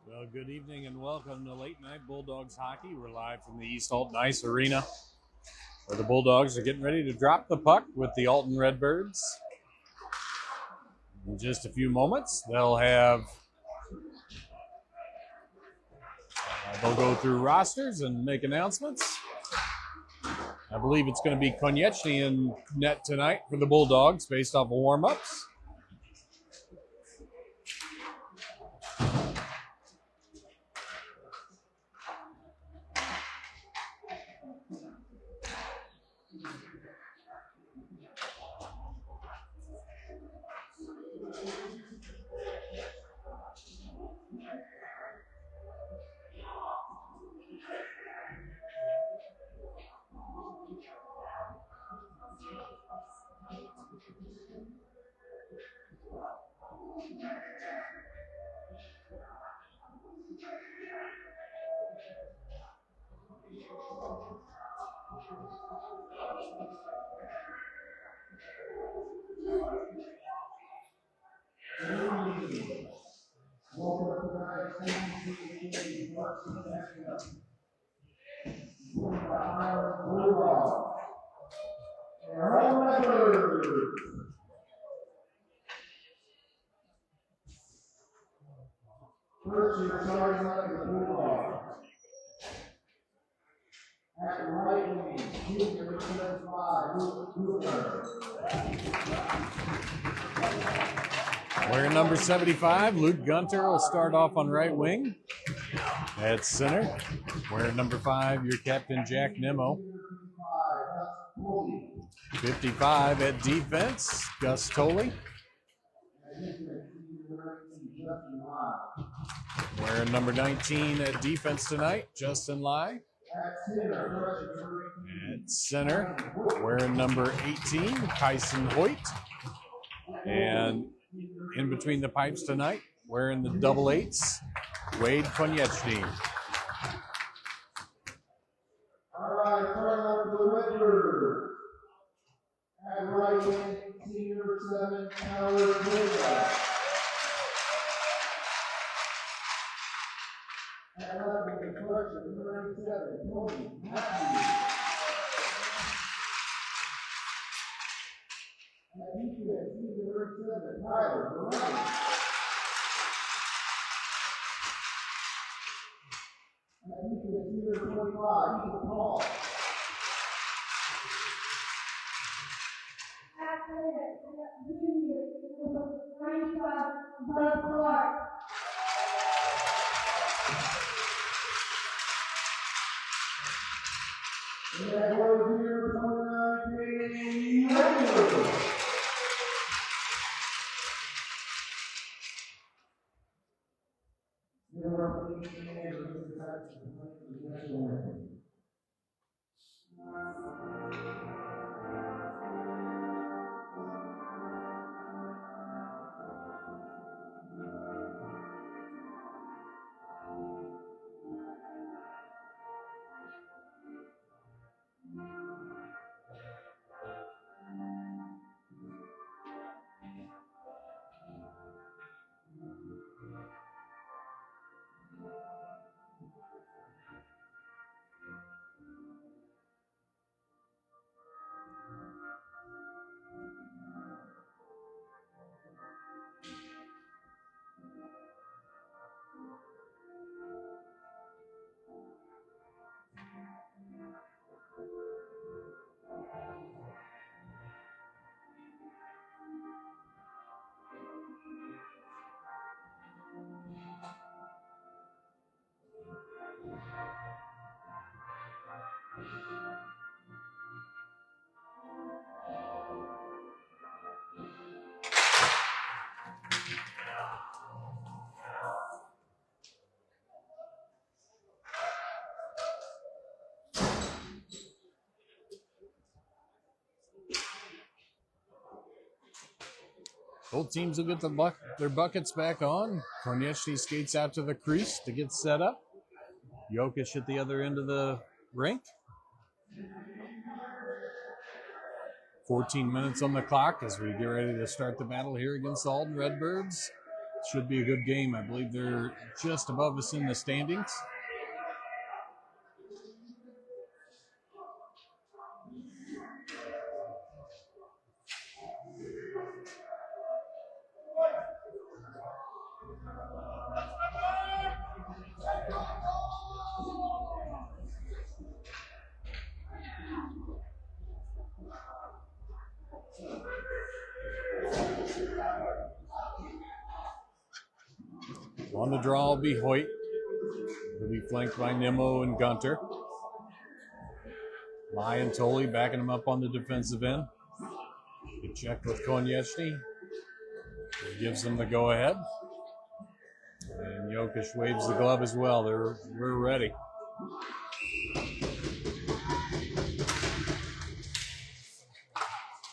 Well, good evening and welcome to Late Night Bulldogs Hockey. We're live from the East Alton Ice Arena, where the Bulldogs are getting ready to drop the puck with the Alton Redbirds. In just a few moments, they'll go through rosters and make announcements. I believe it's going to be Konechny in net tonight for the Bulldogs based off of warm-ups. At right wing, junior 5, Wearing number 75, Luke Gunter will start off on right wing. At center, wearing number 5, your captain Jack Nimmo. 55 at defense, Gus Tolley. Wearing number 19 at defense tonight, Justin Lai. At center, wearing number 18, Kyson Hoyt. And in between the pipes tonight, wearing the double 8s, Wade Konieczny. All right, turn over to the Redbirds. At right wing, team number 7, Howard Bulldogs. At left wing, correction, number 87, Tony Matthews. At defense, team number 7, Tyler Brown. At defense, team number 25, Ethan Paul. And that was here for 29, regular. Both teams will get their buckets back on. Konieczny skates out to the crease to get set up. Jokic at the other end of the rink. 14 minutes on the clock as we get ready to start the battle here against the Alton Redbirds. Should be a good game. I believe they're just above us in the standings. On the draw will be Hoyt. He'll be flanked by Nimmo and Gunter. Lai and Tolley backing him up on the defensive end. Good check with Konieczny. He gives them the go-ahead. And Jokic waves the glove as well. We're ready.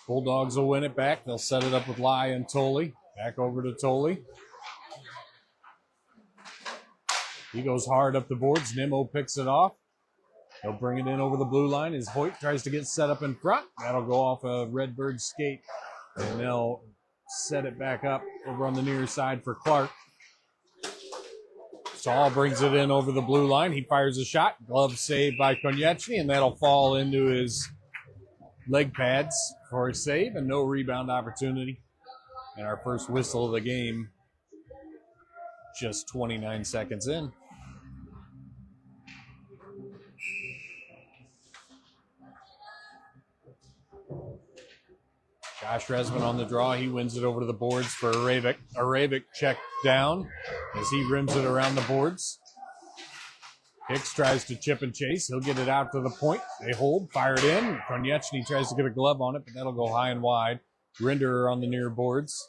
Bulldogs will win it back. They'll set it up with Lai and Tolley. Back over to Tolley. He goes hard up the boards. Nimmo picks it off. He'll bring it in over the blue line as Hoyt tries to get set up in front. That'll go off a Redbird skate. And they'll set it back up over on the near side for Clark. Saul brings it in over the blue line. He fires a shot. Glove saved by Konieczny, and that'll fall into his leg pads for a save and no rebound opportunity. And our first whistle of the game just 29 seconds in. Josh Resman on the draw. He wins it over to the boards for Aravik. Aravik checked down as he rims it around the boards. Hicks tries to chip and chase. He'll get it out to the point. They hold, fire it in. Konieczny tries to get a glove on it, but that'll go high and wide. Rinderer on the near boards.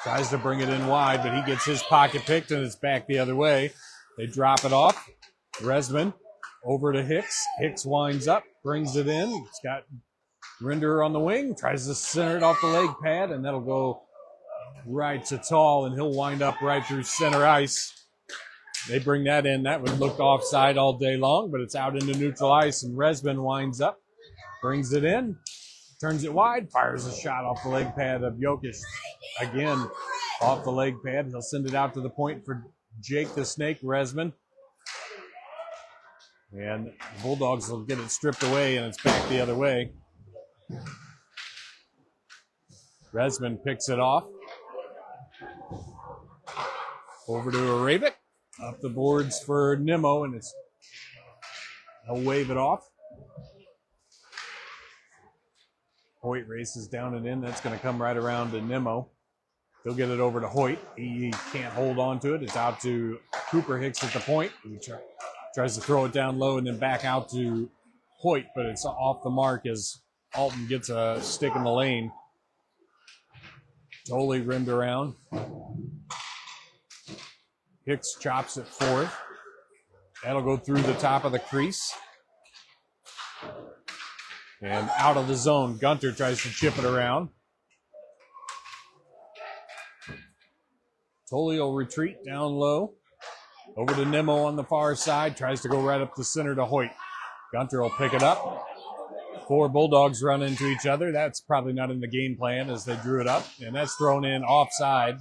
Tries to bring it in wide, but he gets his pocket picked, and it's back the other way. They drop it off. Resman over to Hicks. Hicks winds up, brings it in. It's got Rinderer on the wing. Tries to center it off the leg pad, and that'll go right to Tall, and he'll wind up right through center ice. They bring that in. That would look offside all day long, but it's out into neutral ice, and Resman winds up, brings it in, turns it wide, fires a shot off the leg pad of Jokic. Again, off the leg pad. He'll send it out to the point for Jake the Snake Resman. And the Bulldogs will get it stripped away, and it's back the other way. Resman picks it off. Over to Aravik. Up the boards for Nimmo, and he'll wave it off. Hoyt races down and in. That's going to come right around to Nimmo. He'll get it over to Hoyt. He can't hold on to it. It's out to Cooper Hicks at the point. He tries to throw it down low and then back out to Hoyt, but it's off the mark as Alton gets a stick in the lane. Totally rimmed around. Hicks chops it fourth. That'll go through the top of the crease. And out of the zone. Gunter tries to chip it around. Tully will retreat down low. Over to Nimmo on the far side. Tries to go right up the center to Hoyt. Gunter will pick it up. 4 Bulldogs run into each other. That's probably not in the game plan as they drew it up. And that's thrown in offside.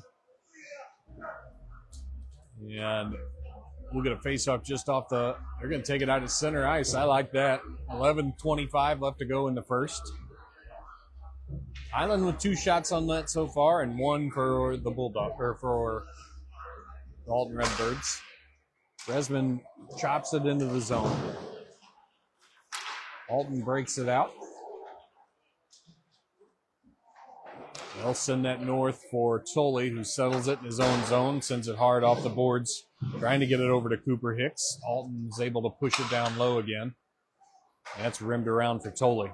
And we'll get a face-off just off the... They're going to take it out of center ice. I like that. 11:25 left to go in the first. Highland with 2 shots on net so far and 1 for the Bulldog, or for the Alton Redbirds. Resman chops it into the zone. Alton breaks it out. They'll send that north for Tully, who settles it in his own zone, sends it hard off the boards, trying to get it over to Cooper Hicks. Alton's able to push it down low again. That's rimmed around for Tully.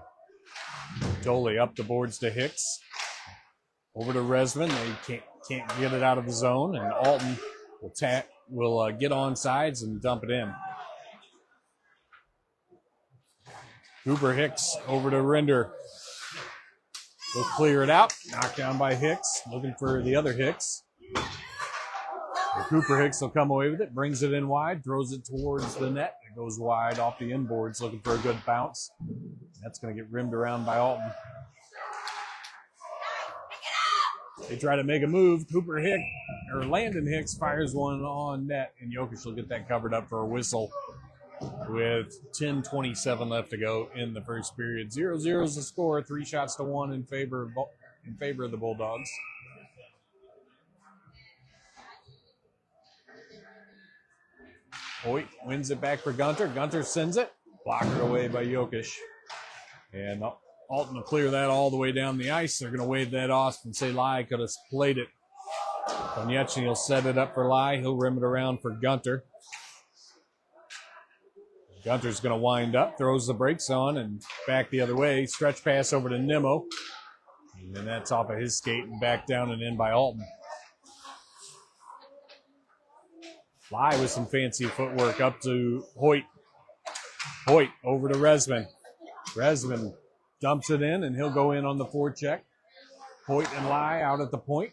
Tully up the boards to Hicks. Over to Resman. They can't get it out of the zone, and Alton will get on sides and dump it in. Cooper Hicks over to Rinder. They'll clear it out. Knocked down by Hicks. Looking for the other Hicks. And Cooper Hicks will come away with it. Brings it in wide. Throws it towards the net. It goes wide off the inboards. Looking for a good bounce. That's going to get rimmed around by Alton. They try to make a move. Landon Hicks fires one on net. And Jokic will get that covered up for a whistle. With 10:27 left to go in the first period. 0-0 is the score. 3 shots to 1 in favor of the Bulldogs. Hoyt wins it back for Gunter. Gunter sends it. Blocked away by Jokic. And Alton will clear that all the way down the ice. They're going to wave that off and say Lai could have played it. Konieczny will set it up for Lai. He'll rim it around for Gunter. Gunter's going to wind up, throws the brakes on, and back the other way. Stretch pass over to Nimmo. And then that's off of his skate and back down and in by Alton. Fly with some fancy footwork up to Hoyt. Hoyt over to Resman. Resman dumps it in, and he'll go in on the forecheck. Hoyt and Lai out at the point.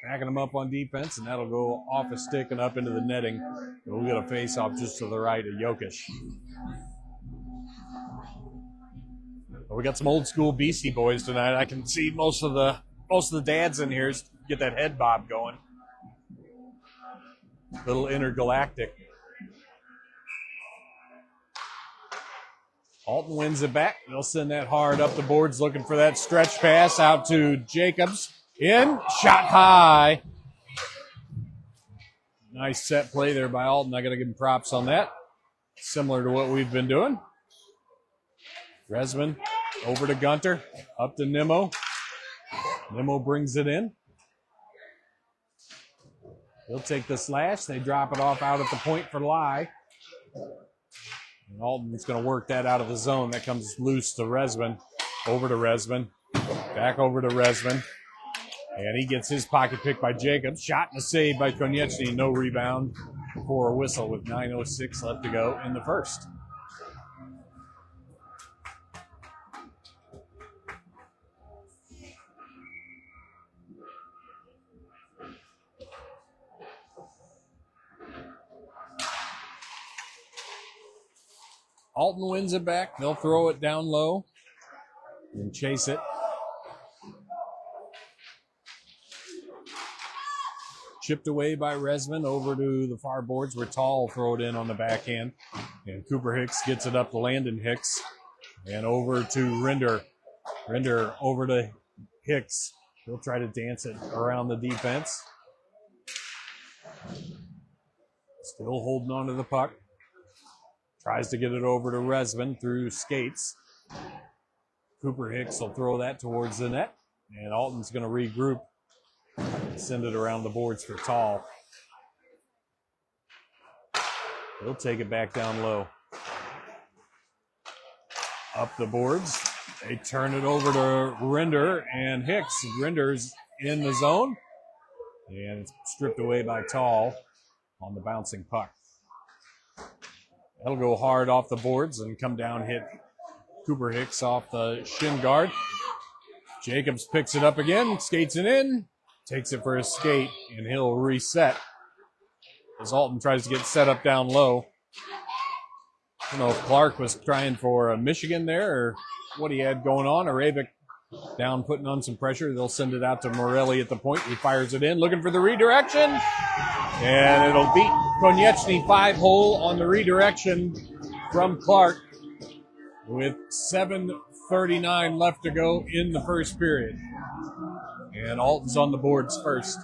Backing them up on defense, and that'll go off a stick and up into the netting. We'll get a face-off just to the right of Jokic. Well, we got some old-school Beastie Boys tonight. I can see most of the dads in here get that head bob going. Little intergalactic. Alton wins it back. They'll send that hard up the boards, looking for that stretch pass out to Jacobs. In, shot high. Nice set play there by Alton. I got to give him props on that. Similar to what we've been doing. Resman over to Gunter, up to Nimmo. Nimmo brings it in. He'll take the slash. They drop it off out at the point for Lai. And Alton's going to work that out of the zone. That comes loose to Resman. Over to Resman. Back over to Resman. And he gets his pocket pick by Jacobs. Shot and a save by Konieczny. No rebound for a whistle with 9:06 left to go in the first. Alton wins it back. They'll throw it down low and chase it. Chipped away by Resman over to the far boards where Tall will throw it in on the backhand. And Cooper Hicks gets it up to Landon Hicks. And over to Rinder. Rinder over to Hicks. He'll try to dance it around the defense. Still holding on to the puck. Tries to get it over to Resman through skates. Cooper Hicks will throw that towards the net. And Alton's going to regroup. Send it around the boards for Tall. He'll take it back down low. Up the boards. They turn it over to Rinder and Hicks. Rinder's in the zone. And it's stripped away by Tall on the bouncing puck. That'll go hard off the boards and come down, hit Cooper Hicks off the shin guard. Jacobs picks it up again, skates it in. Takes it for a skate, and he'll reset as Alton tries to get set up down low. I don't know if Clark was trying for Michigan there or what he had going on. Arabic down, putting on some pressure. They'll send it out to Morelli at the point. He fires it in, looking for the redirection. And it'll beat Konieczny 5-hole on the redirection from Clark with 7:39 left to go in the first period. And Alton's on the boards first.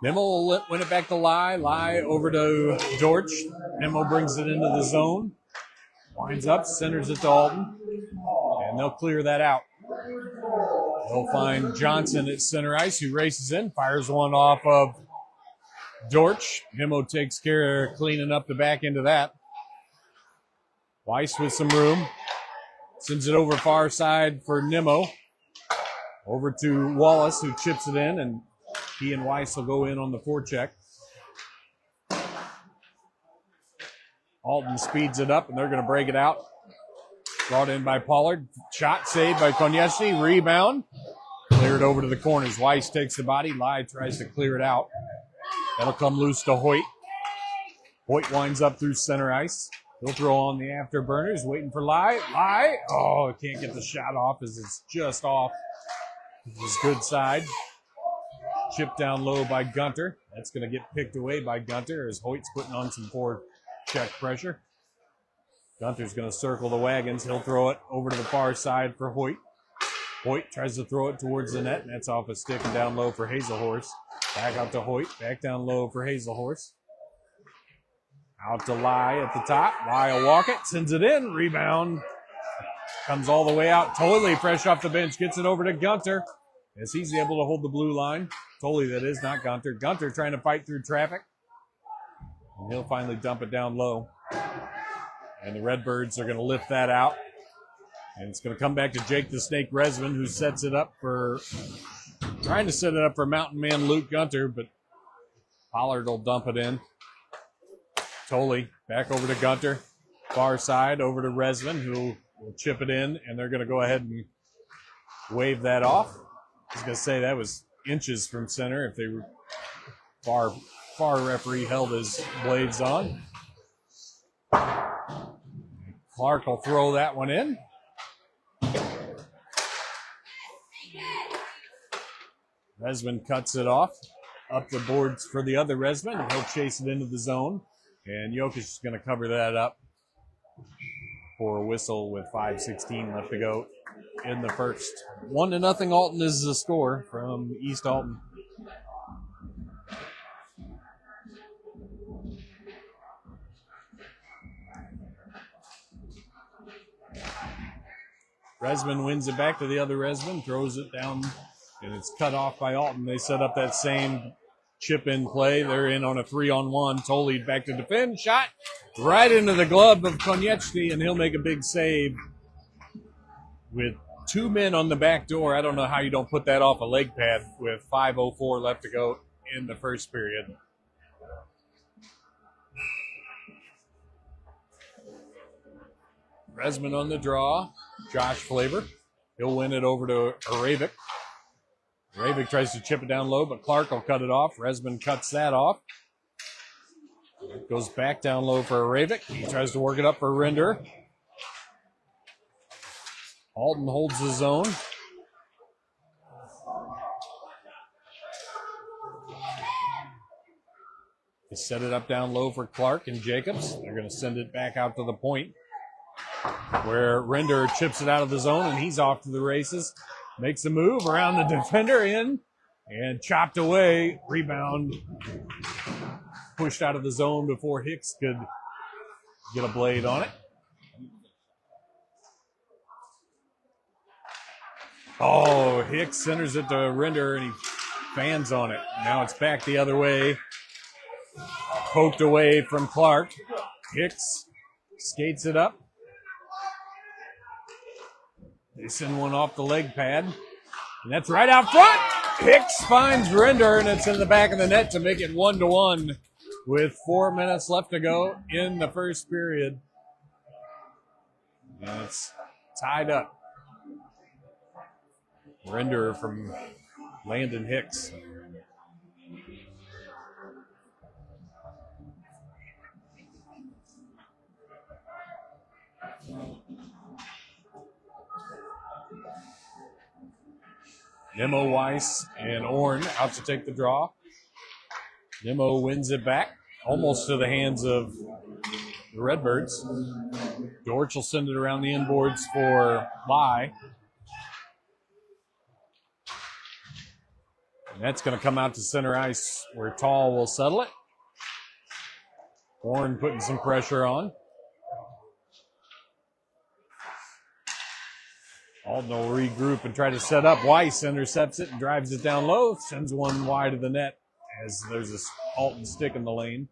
Nimmo will win it back to Lai. Lai over to Dortch. Nimmo brings it into the zone. Winds up, centers it to Alton. And they'll clear that out. They'll find Johnson at center ice, who races in, fires one off of Dortch. Nimmo takes care of cleaning up the back end of that. Weiss with some room. Sends it over far side for Nimmo. Over to Wallace, who chips it in, and he and Weiss will go in on the forecheck. Alton speeds it up, and they're going to break it out. Brought in by Pollard. Shot saved by Konieczny. Rebound. Cleared over to the corners. Weiss takes the body. Lai tries to clear it out. That'll come loose to Hoyt. Hoyt winds up through center ice. He'll throw on the afterburners, waiting for Lai. Lai. Oh, can't get the shot off as it's just off his good side. Chipped down low by Gunter. That's going to get picked away by Gunter as Hoyt's putting on some forecheck pressure. Gunter's going to circle the wagons. He'll throw it over to the far side for Hoyt. Hoyt tries to throw it towards the net, and that's off a stick and down low for Hazelhorse. Back out to Hoyt. Back down low for Hazelhorse. Out to Lai at the top. Lai will walk it. Sends it in. Rebound. Comes all the way out. Totally fresh off the bench. Gets it over to Gunter as he's able to hold the blue line. Totally, that is, not Gunter. Gunter trying to fight through traffic. And he'll finally dump it down low. And the Redbirds are going to lift that out. And it's going to come back to Jake the Snake Resman, who sets it up for, trying to set it up for Mountain Man Luke Gunter, but Pollard will dump it in. Tolley back over to Gunter. Far side over to Resman, who will chip it in, and they're going to go ahead and wave that off. I was going to say that was inches from center if they were far referee held his blades on. Clark will throw that one in. Resman cuts it off up the boards for the other Resman. He'll chase it into the zone. And Jokic is going to cover that up for a whistle with 5:16 left to go in the first. 1-0 Alton is the score from East Alton. Resman wins it back to the other Resman, throws it down, and it's cut off by Alton. They set up that same chip-in play. They're in on a 3-on-1. Tolley back to defend. Shot right into the glove of Konieczny, and he'll make a big save with 2 men on the back door. I don't know how you don't put that off a leg pad with 5:04 left to go in the first period. Resman on the draw. Josh Flavor. He'll win it over to Aravic. Aravic tries to chip it down low, but Clark will cut it off. Resman cuts that off. It goes back down low for Aravic. He tries to work it up for Render. Alton holds the zone. They set it up down low for Clark and Jacobs. They're going to send it back out to the point where Render chips it out of the zone, and he's off to the races. Makes a move around the defender in and chopped away. Rebound pushed out of the zone before Hicks could get a blade on it. Oh, Hicks centers it to Render, and he fans on it. Now it's back the other way. Poked away from Clark. Hicks skates it up. They send one off the leg pad, and that's right out front. Hicks finds Render, and it's in the back of the net to make it 1-1 with 4 minutes left to go in the first period. And it's tied up. Render from Landon Hicks. Nemo, Weiss, and Orn out to take the draw. Nemo wins it back, almost to the hands of the Redbirds. Dortch will send it around the inboards for Lai. And that's going to come out to center ice where Tall will settle it. Orn putting some pressure on. Alton will regroup and try to set up. Weiss intercepts it and drives it down low. Sends one wide of the net as there's this Alton stick in the lane.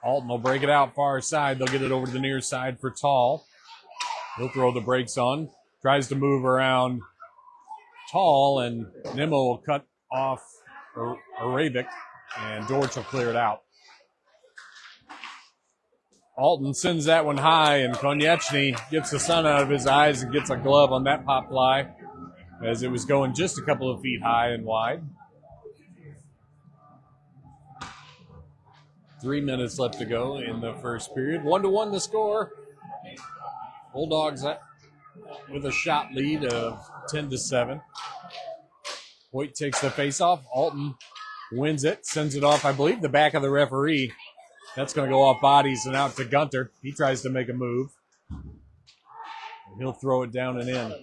Alton will break it out far side. They'll get it over to the near side for Tall. He'll throw the brakes on. Tries to move around Tall, and Nemo will cut off Arabic, and Dortch will clear it out. Alton sends that one high, and Konieczny gets the sun out of his eyes and gets a glove on that pop fly as it was going just a couple of feet high and wide. 3 minutes left to go in the first period. 1-1 the score. Bulldogs with a shot lead of 10-7. Hoyt takes the face-off. Alton wins it, sends it off, I believe, the back of the referee. That's going to go off bodies and out to Gunter. He tries to make a move. And he'll throw it down and in.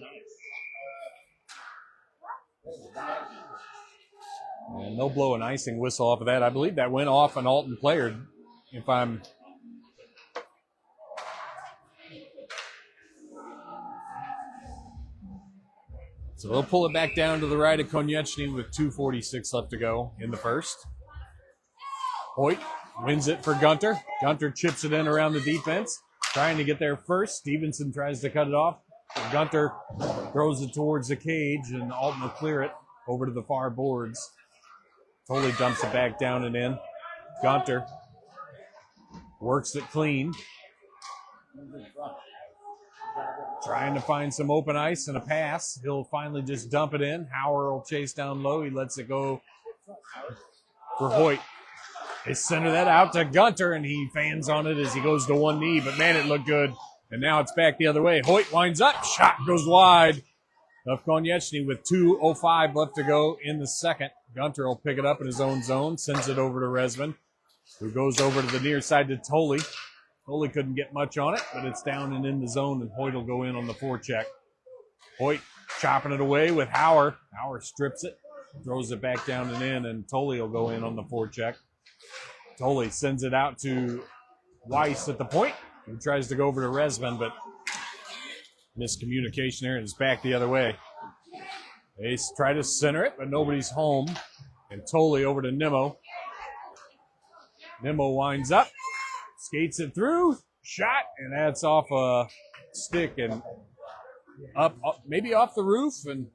And they'll blow an icing whistle off of that. I believe that went off an Alton player, if I'm... So they'll pull it back down to the right of Konieczny with 2:46 left to go in the first. Hoyt wins it for Gunter. Gunter chips it in around the defense, trying to get there first. Stevenson tries to cut it off. Gunter throws it towards the cage, and Alton will clear it over to the far boards. Totally dumps it back down and in. Gunter works it clean. Trying to find some open ice and a pass. He'll finally just dump it in. Howard will chase down low. He lets it go for Hoyt. They center that out to Gunter, and he fans on it as he goes to one knee. But, man, it looked good. And now it's back the other way. Hoyt winds up. Shot goes wide of Konieczny with 2:05 left to go in the second. Gunter will pick it up in his own zone, sends it over to Resman, who goes over to the near side to Tolley. Tolley couldn't get much on it, but it's down and in the zone, and Hoyt will go in on the forecheck. Hoyt chopping it away with Hauer. Hauer strips it, throws it back down and in, and Tolley will go in on the forecheck. Tolley sends it out to Weiss at the point, who tries to go over to Resman, but miscommunication there, and it's back the other way. They try to center it, but nobody's home. And Tolley over to Nimmo. Nimmo winds up, skates it through, shot, and that's off a stick and up maybe off the roof. And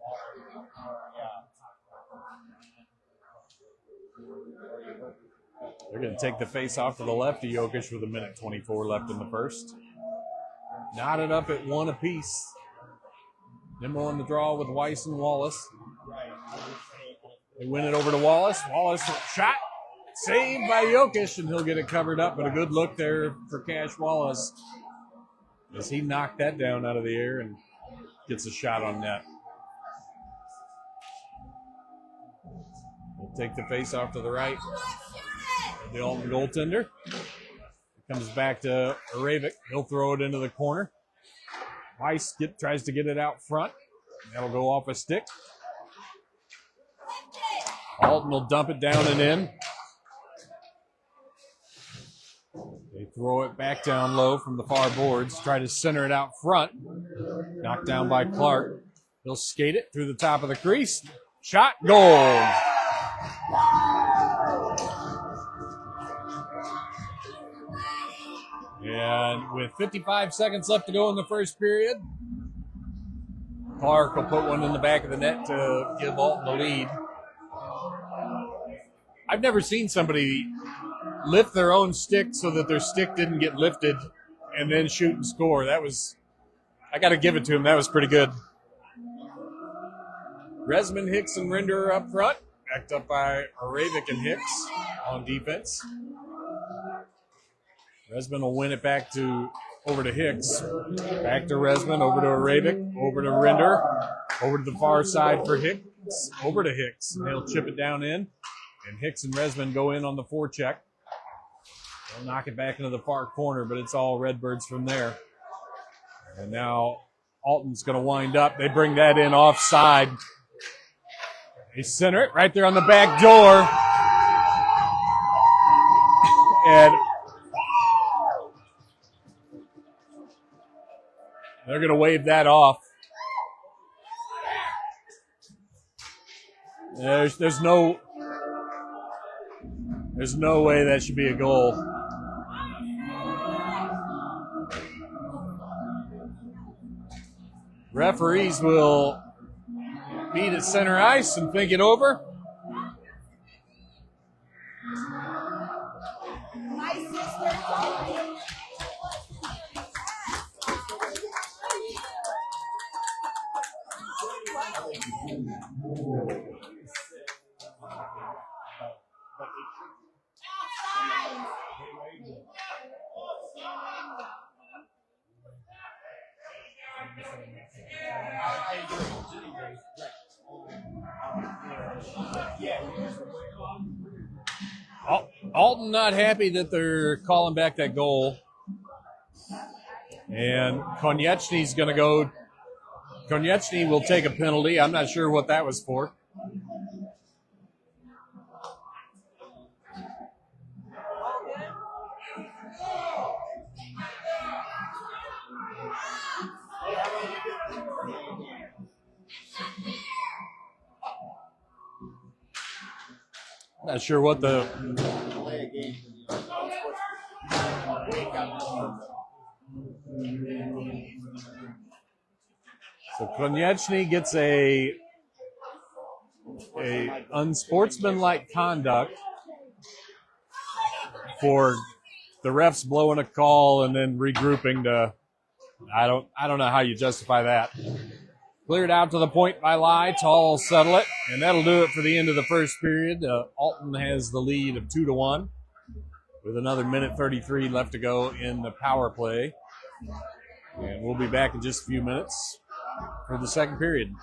they're going to take the face off to the left of Jokic with 1:24 left in the first. Knotted up at one apiece. Nimmo on the draw with Weiss and Wallace. They win it over to Wallace. Wallace shot, saved by Jokic, and he'll get it covered up. But a good look there for Cash Wallace as he knocked that down out of the air and gets a shot on net. We'll take the face off to the right. The Alton goaltender. It comes back to Aravik. He'll throw it into the corner. Weiss tries to get it out front. That'll go off a stick. Alton will dump it down and in. They throw it back down low from the far boards. Try to center it out front. Knocked down by Clark. He'll skate it through the top of the crease. Shot, goal. And with 55 seconds left to go in the first period, Clark will put one in the back of the net to give Alton the lead. I've never seen somebody lift their own stick so that their stick didn't get lifted and then shoot and score. I got to give it to him. That was pretty good. Resman, Hicks, and Rinder up front, backed up by Aravik and Hicks on defense. Resman will win it back over to Hicks. Back to Resman, over to Aravik, over to Rinder, over to the far side for Hicks, over to Hicks. And they'll chip it down in, and Hicks and Resman go in on the forecheck. They'll knock it back into the far corner, but it's all Redbirds from there. And now Alton's going to wind up. They bring that in offside. They center it right there on the back door. And they're going to wave that off. There's no way that should be a goal. Referees will meet at center ice and think it over. Alton not happy that they're calling back that goal. And Konieczny's going to go. Konieczny will take a penalty. I'm not sure what that was for. Not sure what the. So Konieczny gets a unsportsmanlike conduct for the ref's blowing a call and then regrouping to, I don't know how you justify that. Cleared out to the point by Lai. Tall will settle it, and that'll do it for the end of the first period. Alton has the lead of 2-1 with another minute 33 left to go in the power play. And we'll be back in just a few minutes for the second period.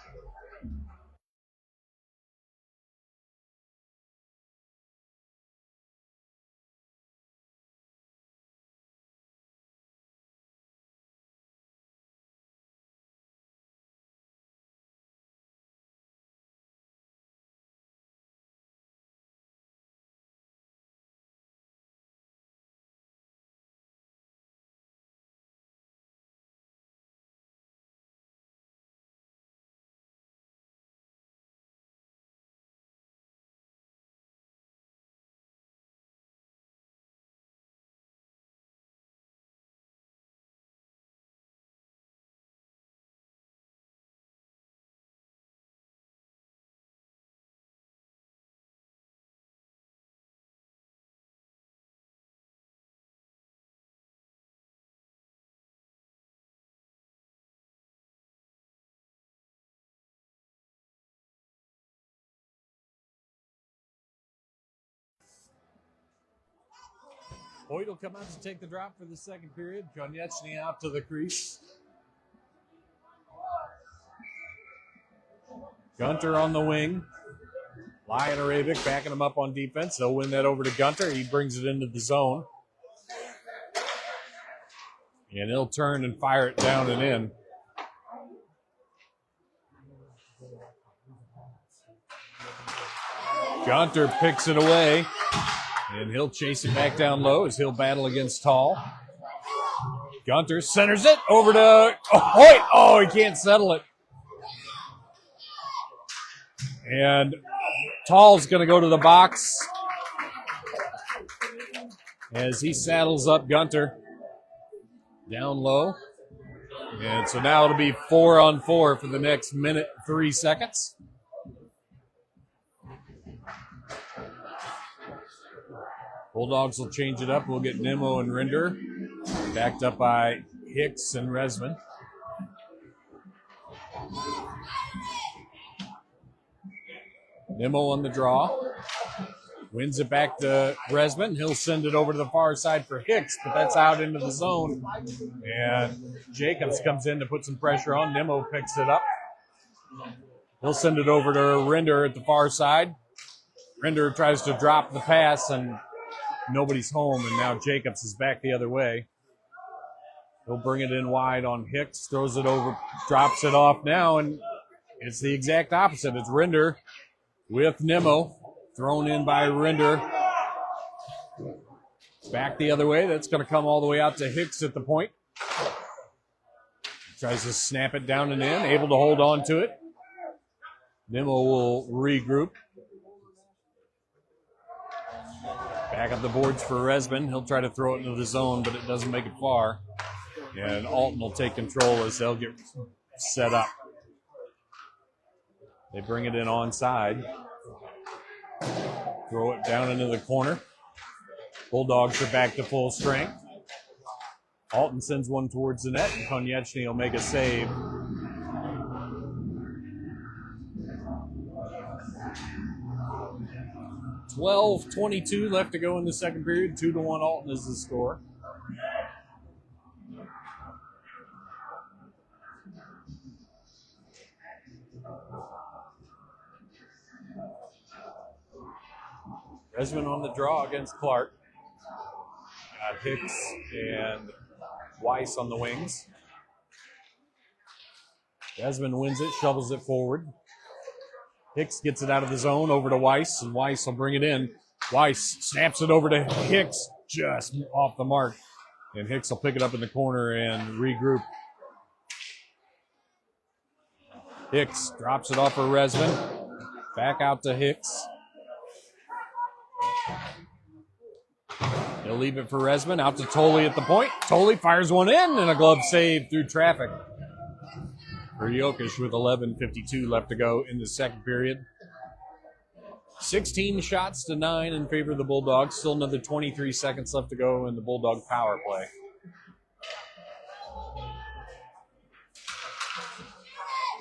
Hoyt will come out to take the drop for the second period. Konieczny out to the crease. Gunter on the wing. Lai and Arabic backing him up on defense. They'll win that over to Gunter. He brings it into the zone. And he'll turn and fire it down and in. Gunter picks it away. And he'll chase it back down low as he'll battle against Tall. Gunter centers it over to Hoyt. Oh, he can't settle it. And Tall's going to go to the box as he saddles up Gunter down low. And so now it'll be 4-on-4 for the next minute, 3 seconds. Bulldogs will change it up. We'll get Nemo and Rinder, backed up by Hicks and Resman. Nemo on the draw. Wins it back to Resman. He'll send it over to the far side for Hicks, but that's out into the zone. And Jacobs comes in to put some pressure on. Nemo picks it up. He'll send it over to Rinder at the far side. Rinder tries to drop the pass, and nobody's home, and now Jacobs is back the other way. He'll bring it in wide on Hicks, throws it over, drops it off now, and it's the exact opposite. It's Rinder with Nemo, thrown in by Rinder. Back the other way. That's going to come all the way out to Hicks at the point. Tries to snap it down and in, able to hold on to it. Nemo will regroup. Back up the boards for Resman. He'll try to throw it into the zone, but it doesn't make it far. And Alton will take control as they'll get set up. They bring it in onside. Throw it down into the corner. Bulldogs are back to full strength. Alton sends one towards the net, and Konieczny will make a save. .22 left to go in the second period. 2-1 Alton is the score. Resman on the draw against Clark. Got Hicks and Weiss on the wings. Resman wins it, shovels it forward. Hicks gets it out of the zone over to Weiss, and Weiss will bring it in. Weiss snaps it over to Hicks, just off the mark. And Hicks will pick it up in the corner and regroup. Hicks drops it off for Resman. Back out to Hicks. He'll leave it for Resman. Out to Tolley at the point. Tolley fires one in, and a glove save through traffic for Jokic with 11:52 left to go in the second period. 16 shots to 9 in favor of the Bulldogs. Still another 23 seconds left to go in the Bulldog power play.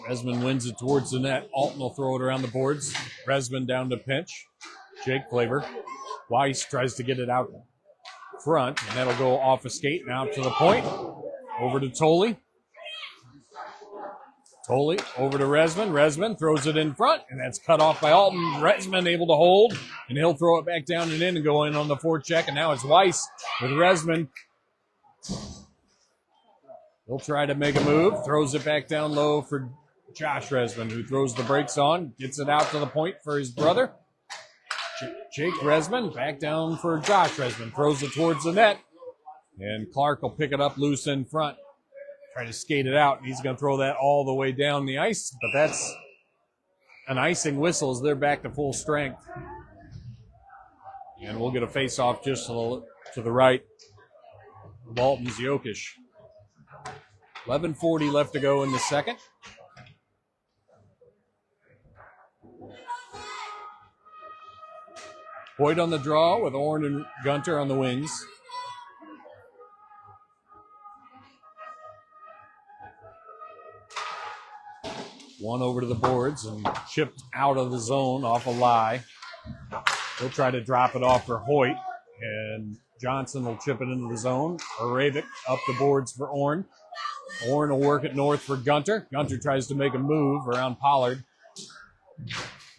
Resman wins it towards the net. Alton will throw it around the boards. Resman down to pinch. Jake Flavor. Weiss tries to get it out front, and that'll go off a skate and out to the point. Over to Tolley. Tolley over to Resman. Resman throws it in front, and that's cut off by Alton. Resman able to hold, and he'll throw it back down and in and go in on the forecheck, and now it's Weiss with Resman. He'll try to make a move, throws it back down low for Josh Resman, who throws the brakes on, gets it out to the point for his brother. Jake Resman back down for Josh Resman, throws it towards the net, and Clark will pick it up loose in front. Try to skate it out, and he's going to throw that all the way down the ice, but that's an icing whistle as they're back to full strength. And we'll get a face-off just to the right of Alton's Jokic. 11:40 left to go in the second. Hoyt on the draw with Orn and Gunter on the wings. One over to the boards and chipped out of the zone off a lie. He'll try to drop it off for Hoyt, and Johnson will chip it into the zone. Arabic up the boards for Orn. Orn will work it north for Gunter. Gunter tries to make a move around Pollard.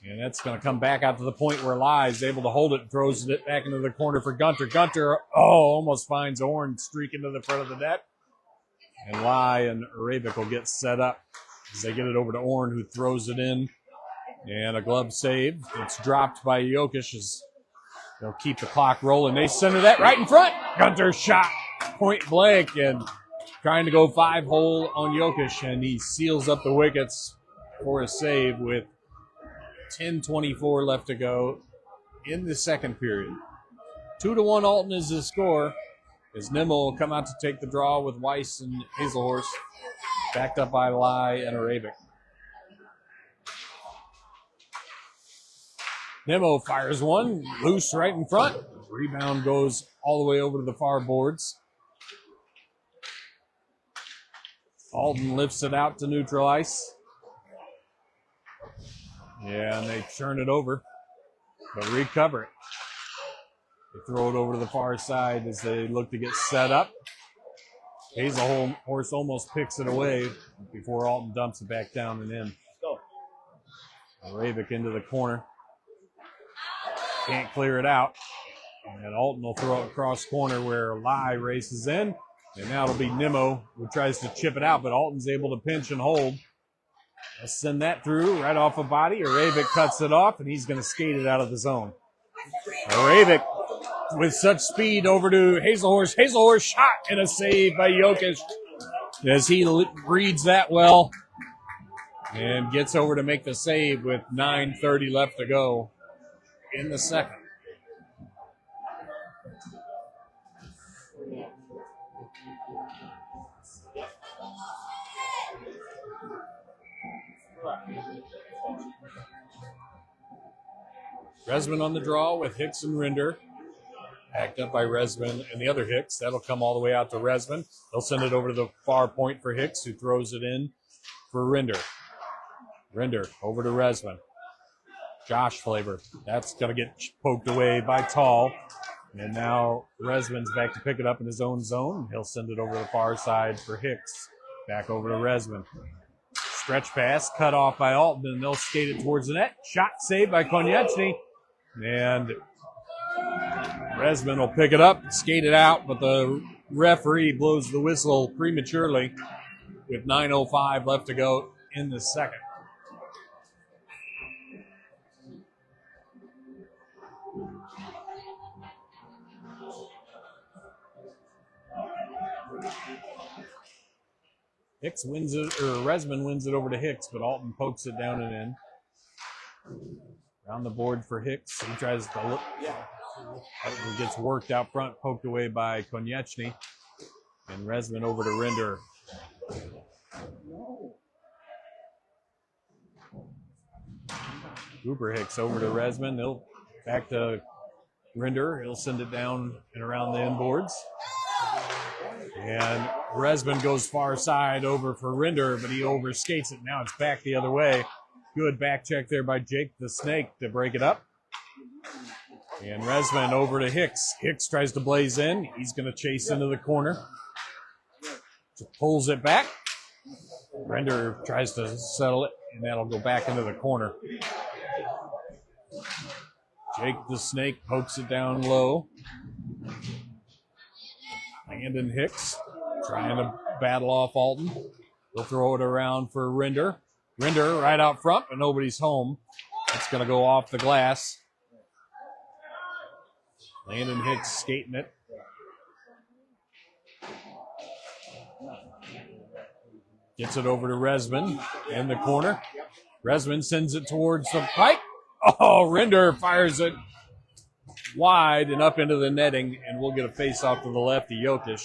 And that's going to come back out to the point where Lai is able to hold it and throws it back into the corner for Gunter. Gunter, almost finds Orn streaking to the front of the net. And Lai and Arabic will get set up as they get it over to Orn, who throws it in. And a glove save. It's dropped by Jokic as they'll keep the clock rolling. They center that right in front. Gunter shot point blank and trying to go 5-hole on Jokic, and he seals up the wickets for a save with 10:24 left to go in the second period. 2-1 Alton is the score as Nimmo will come out to take the draw with Weiss and Hazelhorse, backed up by Lai and Arabic. Nimmo fires one, loose right in front. Rebound goes all the way over to the far boards. Alton lifts it out to neutral ice. Yeah, and they turn it over, but recover it. They throw it over to the far side as they look to get set up. Hazelhorse almost picks it away before Alton dumps it back down and in. Arabic into the corner. Can't clear it out. And Alton will throw it across corner where Lai races in. And now it'll be Nimmo who tries to chip it out, but Alton's able to pinch and hold. Let's send that through right off a body. Arabic cuts it off, and he's going to skate it out of the zone. Arabic with such speed over to Hazelhorse. Hazelhorse shot and a save by Jokic as he reads that well and gets over to make the save with 9:30 left to go in the second. Resman on the draw with Hicks and Rinder. Backed up by Resman and the other Hicks. That'll come all the way out to Resman. They'll send it over to the far point for Hicks, who throws it in for Rinder. Rinder over to Resman. Josh Flavor. That's going to get poked away by Tall. And now Resman's back to pick it up in his own zone. He'll send it over the far side for Hicks. Back over to Resman. Stretch pass, cut off by Alton, and they'll skate it towards the net. Shot saved by Konieczny. And Resman will pick it up, skate it out, but the referee blows the whistle prematurely with 9:05 left to go in the second. Hicks wins it, or Resman wins it over to Hicks, but Alton pokes it down and in. Around the board for Hicks. He tries to look. It gets worked out front, poked away by Konieczny. And Resman over to Rinder. Cooper Hicks over to Resman. He'll back to Rinder. He'll send it down and around the inboards. And Resman goes far side over for Rinder, but he overskates it. Now it's back the other way. Good back check there by Jake the Snake to break it up. And Resman over to Hicks. Hicks tries to blaze in. He's going to chase into the corner. Just pulls it back. Rinder tries to settle it, and that'll go back into the corner. Jake the Snake pokes it down low. Landon Hicks trying to battle off Alton. He'll throw it around for Rinder. Rinder right out front, but nobody's home. It's going to go off the glass. Landon Hicks skating it. Gets it over to Resman in the corner. Resman sends it towards the pipe. Oh, Rinder fires it wide and up into the netting, and we'll get a face-off to the lefty, Jokic,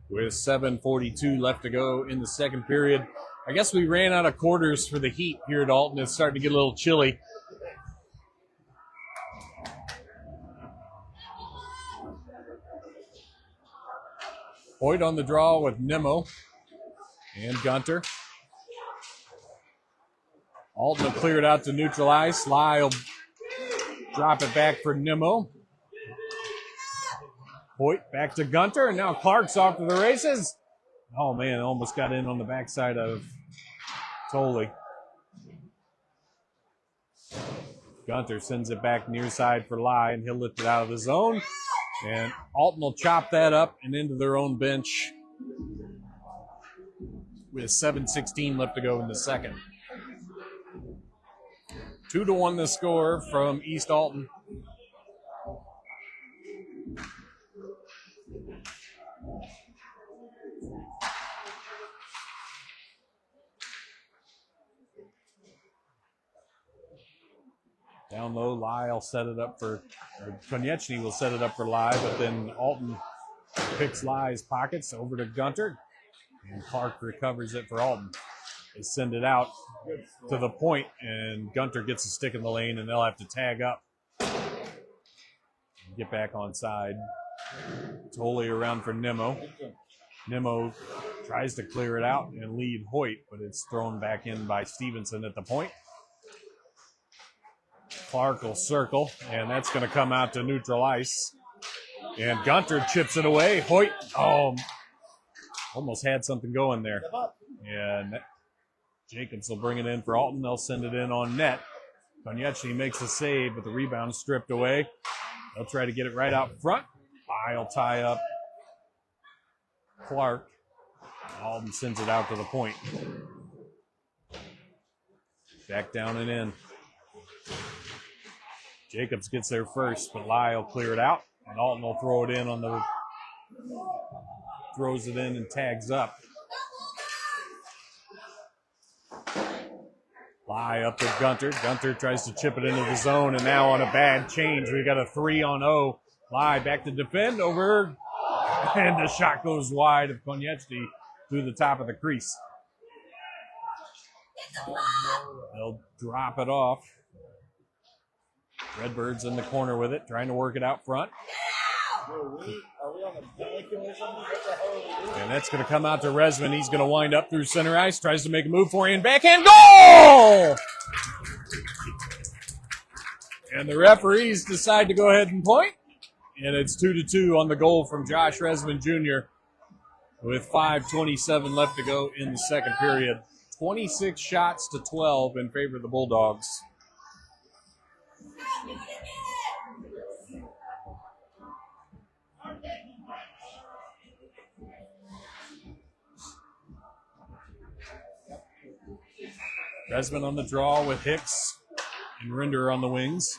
with 7:42 left to go in the second period. I guess we ran out of quarters for the Heat here at Alton. It's starting to get a little chilly. Hoyt on the draw with Nimmo and Gunter. Alton will clear it out to neutral ice. Sly will drop it back for Nimmo. Hoyt back to Gunter, and now Clark's off to the races. Oh, man, almost got in on the backside of Tolley. Gunter sends it back near side for Lai, and he'll lift it out of the zone. And Alton will chop that up and into their own bench with 7:16 left to go in the second. 2-1 the score from East Alton. Down low, Lai will set it up for, Konieczny will set it up for Lai, but then Alton picks Lai's pockets over to Gunter, and Clark recovers it for Alton. They send it out to the point, and Gunter gets a stick in the lane, and they'll have to tag up and get back on side. Tolley around for Nimmo. Nimmo tries to clear it out and lead Hoyt, but it's thrown back in by Stevenson at the point. Clark will circle, and that's going to come out to neutral ice. And Gunter chips it away. Hoyt, almost had something going there. And Jacobs will bring it in for Alton. They'll send it in on net. Konieczny makes a save, but the rebound stripped away. They'll try to get it right out front. I'll tie up Clark. Alton sends it out to the point. Back down and in. Jacobs gets there first, but Lai will clear it out, and Alton will throw it in on the, throws it in and tags up. Lai up to Gunter. Gunter tries to chip it into the zone, and now on a bad change, we got a 3-on-0. Lai back to defend over, and the shot goes wide of Konieczny through the top of the crease. They'll drop it off. Redbird's in the corner with it, trying to work it out front. And that's going to come out to Resman. He's going to wind up through center ice, tries to make a move for you, and backhand goal! And the referees decide to go ahead and point. And it's 2-2 on the goal from Josh Resman Jr. with 5:27 left to go in the second period. 26 shots to 12 in favor of the Bulldogs. Resman on the draw with Hicks and Rinder on the wings.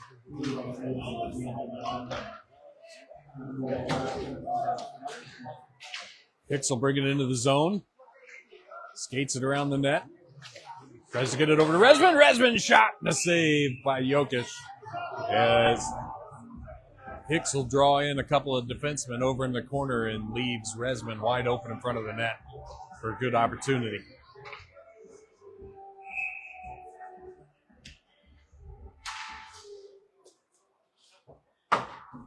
Hicks will bring it into the zone. Skates it around the net. Tries to get it over to Resman. Resman shot and a save by Jokic. As Hicks will draw in a couple of defensemen over in the corner and leaves Resman wide open in front of the net for a good opportunity.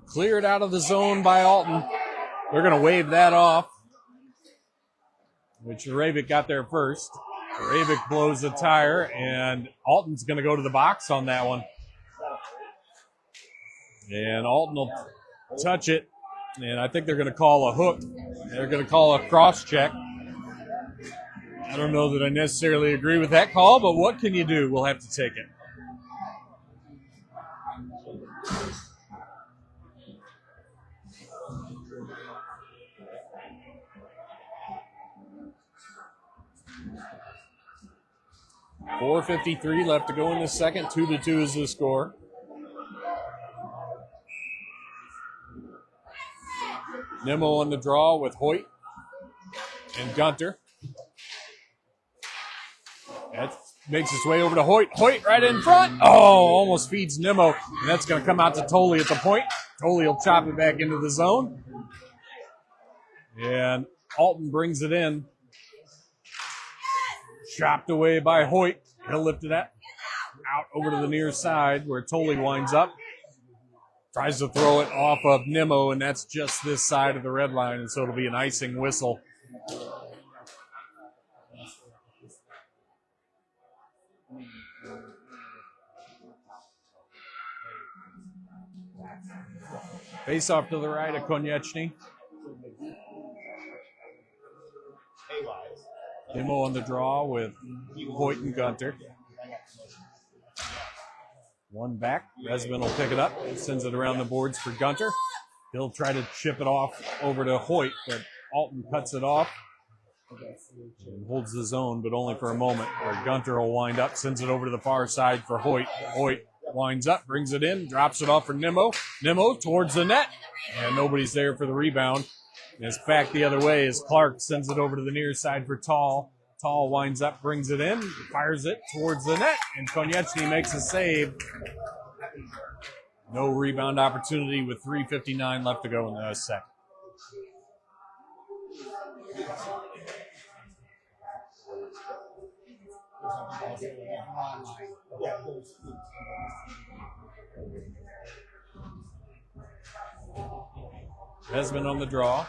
Cleared out of the zone by Alton. They're going to wave that off, which Ravik got there first. Ravik blows the tire, and Alton's going to go to the box on that one. And Alton will touch it, and I think they're going to call a hook. They're going to call a cross check. I don't know that I necessarily agree with that call, but what can you do? We'll have to take it. .453 left to go in the second. 2-2 is the score. Nemo on the draw with Hoyt and Gunter. That makes its way over to Hoyt. Hoyt right in front. Oh, almost feeds Nemo. And that's going to come out to Tolley at the point. Tolley will chop it back into the zone. And Alton brings it in. Chopped away by Hoyt. He'll lift it out over to the near side where Tolley winds up. Tries to throw it off of Nemo, and that's just this side of the red line, and so it'll be an icing whistle. Face off to the right of Konieczny. Nemo on the draw with Hoyt and Gunter. One back. Resman will pick it up. Sends it around the boards for Gunter. He'll try to chip it off over to Hoyt, but Alton cuts it off and holds the zone, but only for a moment, where Gunter will wind up, sends it over to the far side for Hoyt. Hoyt winds up, brings it in, drops it off for Nemo. Nemo towards the net, and nobody's there for the rebound. And it's back the other way as Clark sends it over to the near side for Tall. Tall winds up, brings it in, fires it towards the net, and Konieczny makes a save. No rebound opportunity with 3:59 left to go in the second. Resman on the draw.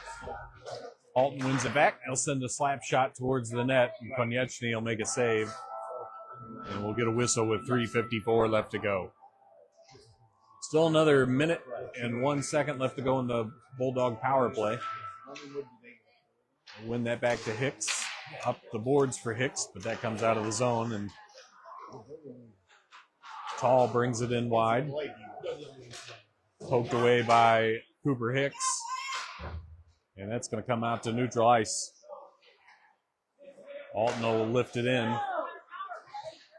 Alton wins it back. He'll send a slap shot towards the net, and Konieczny will make a save. And we'll get a whistle with 3:54 left to go. Still another minute and 1 second left to go in the Bulldog power play. Win that back to Hicks. Up the boards for Hicks, but that comes out of the zone, and Tall brings it in wide. Poked away by Cooper Hicks. And that's going to come out to neutral ice. Alton will lift it in.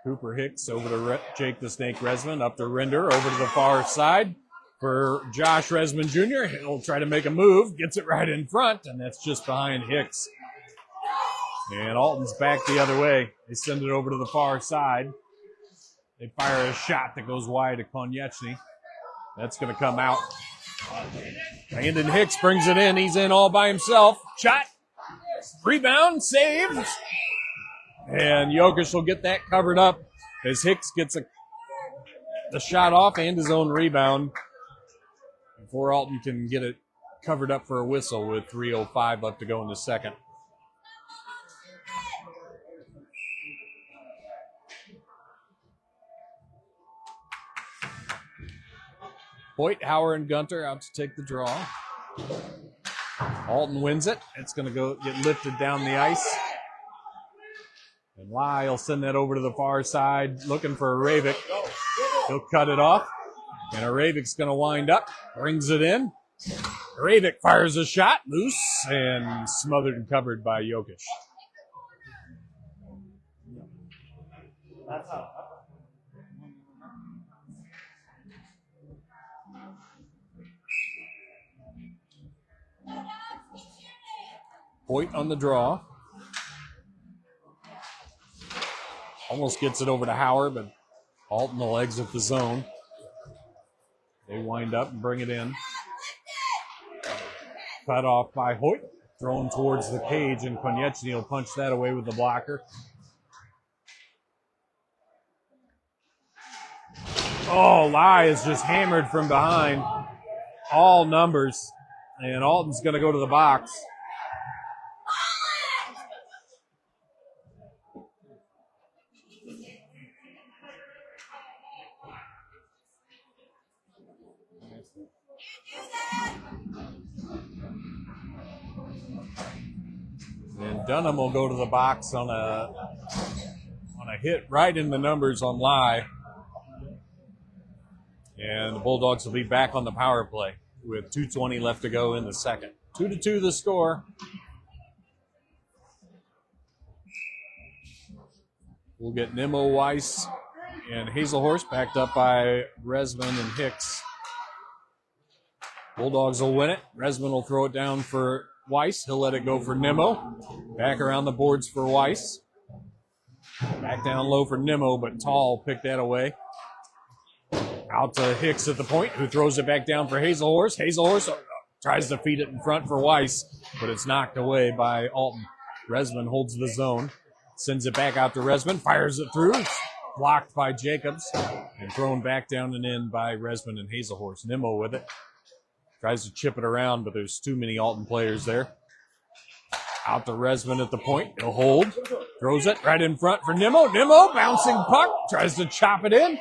Cooper Hicks over to Jake the Snake Resman. Up to Render, over to the far side for Josh Resman Jr. He'll try to make a move. Gets it right in front, and that's just behind Hicks. And Alton's back the other way. They send it over to the far side. They fire a shot that goes wide to Konieczny. That's going to come out. Brandon Hicks brings it in. He's in all by himself. Shot. Rebound. Saved. And Jokic will get that covered up as Hicks gets a shot off and his own rebound before Alton can get it covered up for a whistle with 3:05 left to go in the second. Hoyt, Hauer, and Gunter out to take the draw. Alton wins it. It's going to get lifted down the ice. And Lai will send that over to the far side, looking for a Ravik. He'll cut it off. And a Ravik's going to wind up, brings it in. Ravik fires a shot, loose, and smothered and covered by Jokic. Hoyt on the draw. Almost gets it over to Hauer, but Alton will exit the zone. They wind up and bring it in. Cut off by Hoyt. Thrown towards the cage, and Konieczny will punch that away with the blocker. Oh, Lai is just hammered from behind. all numbers. And Alton's going to go to the box. And Dunham will go to the box on a hit right in the numbers on Lie. And the Bulldogs will be back on the power play with 2:20 left to go in the second. 2-2 the score. We'll get Nimmo, Weiss, and Hazelhorse backed up by Resman and Hicks. Bulldogs will win it. Resman will throw it down for Weiss. He'll let it go for Nimmo. Back around the boards for Weiss. Back down low for Nimmo, but Tall picked that away. Out to Hicks at the point, who throws it back down for Hazelhorse. Hazelhorse tries to feed it in front for Weiss, but it's knocked away by Alton. Resman holds the zone, sends it back out to Resman, fires it through. It's blocked by Jacobs, and thrown back down and in by Resman and Hazelhorse. Nimmo with it. Tries to chip it around, but there's too many Alton players there. Out to Resman at the point. He'll hold. Throws it right in front for Nimmo. Nimmo, bouncing puck. Tries to chop it in.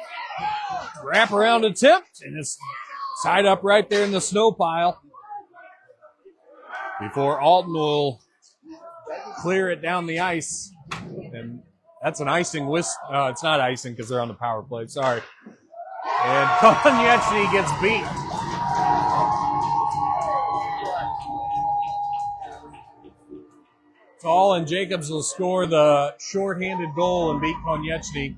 Wrap around attempt. And it's tied up right there in the snow pile. Before Alton will clear it down the ice. And that's an icing it's not icing because they're on the power play. Sorry. And Konyechny gets beat. Tall and Jacobs will score the shorthanded goal and beat Konyechny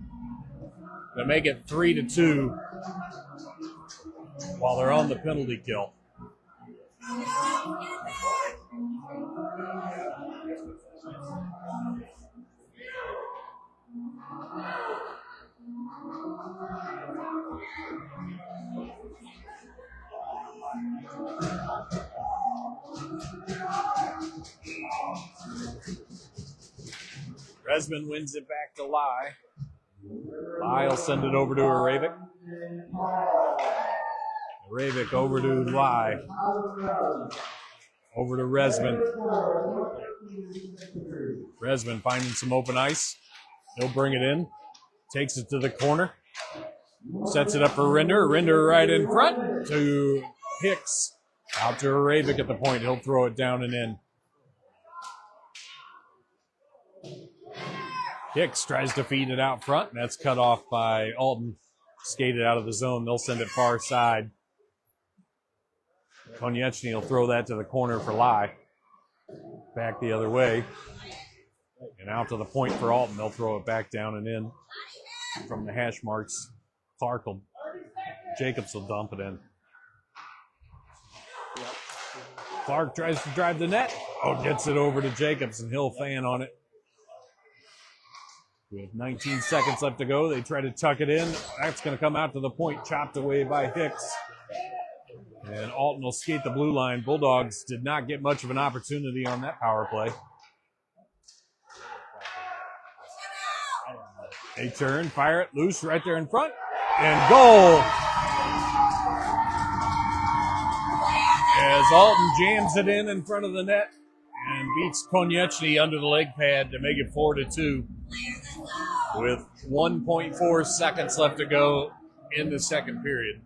to make it 3-2 while they're on the penalty kill. Resman wins it back to Lie. Lie will send it over to Aravik. Aravik over to Lie. Over to Resman. Resman finding some open ice. He'll bring it in. Takes it to the corner. Sets it up for Rinder. Rinder right in front to Hicks. Out to Aravik at the point. He'll throw it down and in. Hicks tries to feed it out front, and that's cut off by Alton. Skated out of the zone. They'll send it far side. Konyechny will throw that to the corner for Lie. Back the other way. And out to the point for Alton. They'll throw it back down and in. From the hash marks, Jacobs will dump it in. Clark tries to drive the net. Gets it over to Jacobs, and he'll fan on it. With 19 seconds left to go, they try to tuck it in. That's going to come out to the point, chopped away by Hicks. And Alton will skate the blue line. Bulldogs did not get much of an opportunity on that power play. They turn, fire it loose right there in front, and goal! As Alton jams it in front of the net and beats Konyechny under the leg pad to make it 4-2. With 1.4 seconds left to go in the second period.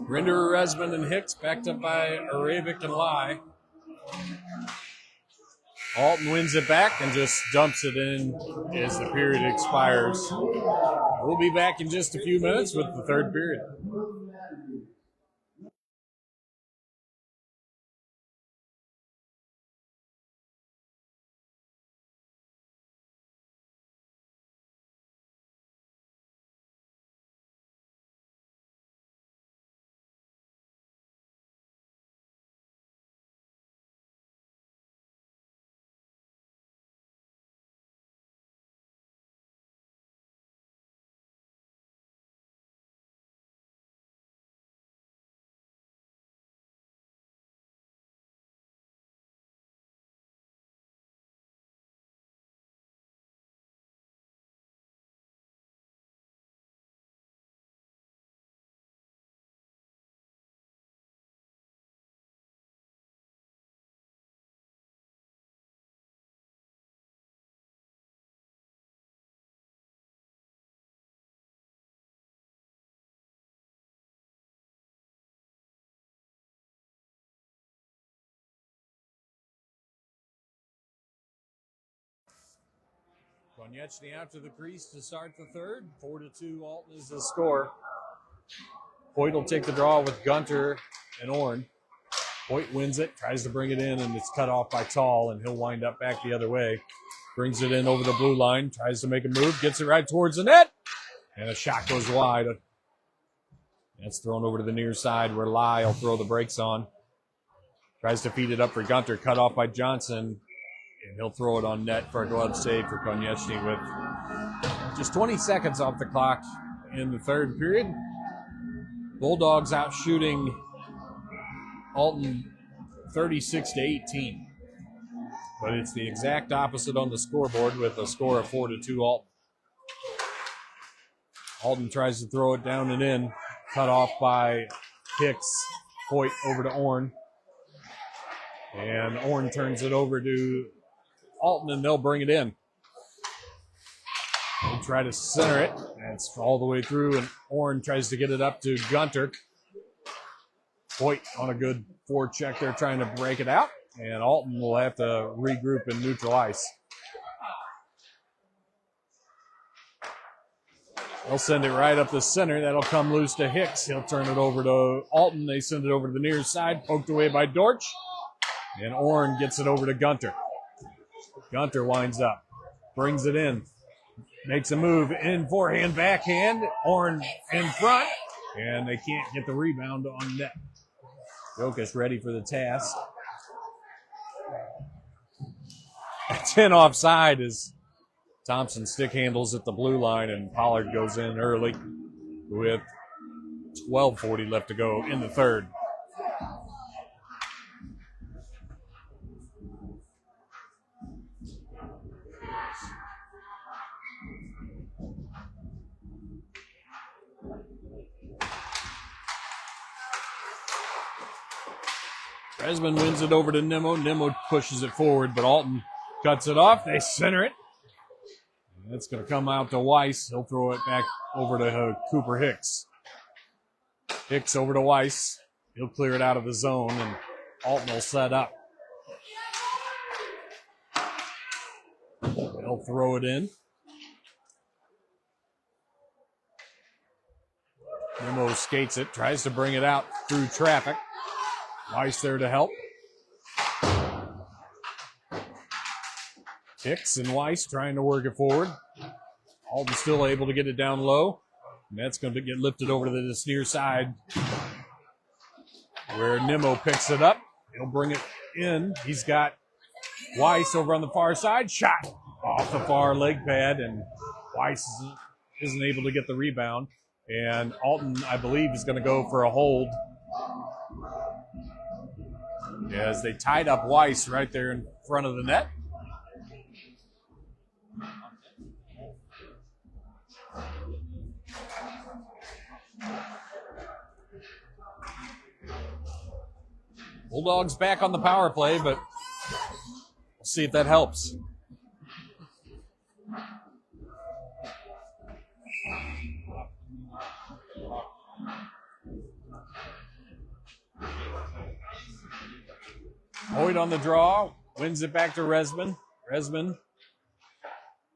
Rinder, Resman, and Hicks backed up by Aravik and Lie. Alton wins it back and just dumps it in as the period expires. We'll be back in just a few minutes with the third period. Konechny out to the crease to start the third. 4-2, Alton is the score. Hoyt will take the draw with Gunter and Orn. Hoyt wins it, tries to bring it in, and it's cut off by Tall, and he'll wind up back the other way. Brings it in over the blue line, tries to make a move, gets it right towards the net, and a shot goes wide. That's thrown over to the near side where Lai will throw the brakes on. Tries to feed it up for Gunter, cut off by Johnson, and he'll throw it on net for a glove save for Konechny with just 20 seconds off the clock in the third period. Bulldogs out shooting Alton 36-18. But it's the exact opposite on the scoreboard with a score of 4-2 Alton. Alton tries to throw it down and in. Cut off by Hicks. Hoyt over to Orn. And Orn turns it over to Alton, and they'll bring it in. They try to center it. And it's all the way through, and Orn tries to get it up to Gunter. Hoyt on a good forecheck there trying to break it out. And Alton will have to regroup in neutral ice. They'll send it right up the center. That'll come loose to Hicks. He'll turn it over to Alton. They send it over to the near side. Poked away by Dortch. And Orn gets it over to Gunter. Gunter winds up. Brings it in. Makes a move. In forehand, backhand. Orn in front. And they can't get the rebound on net. Jokic ready for the task. 10 offside as Thompson stick handles at the blue line, and Pollard goes in early with 12:40 left to go in the third. Resman wins it over to Nimmo. Nimmo pushes it forward, but Alton cuts it off. They center it. And it's going to come out to Weiss. He'll throw it back over to Cooper Hicks. Hicks over to Weiss. He'll clear it out of the zone, and Alton will set up. He'll throw it in. Nimmo skates it, tries to bring it out through traffic. Weiss there to help. Hicks and Weiss trying to work it forward. Alton still able to get it down low. And that's going to get lifted over to this near side where Nimmo picks it up. He'll bring it in. He's got Weiss over on the far side. Shot off the far leg pad, and Weiss isn't able to get the rebound. And Alton, I believe, is going to go for a hold as they tied up Weiss right there in front of the net. Bulldogs back on the power play, but we'll see if that helps. Hoyt on the draw, wins it back to Resman. Resman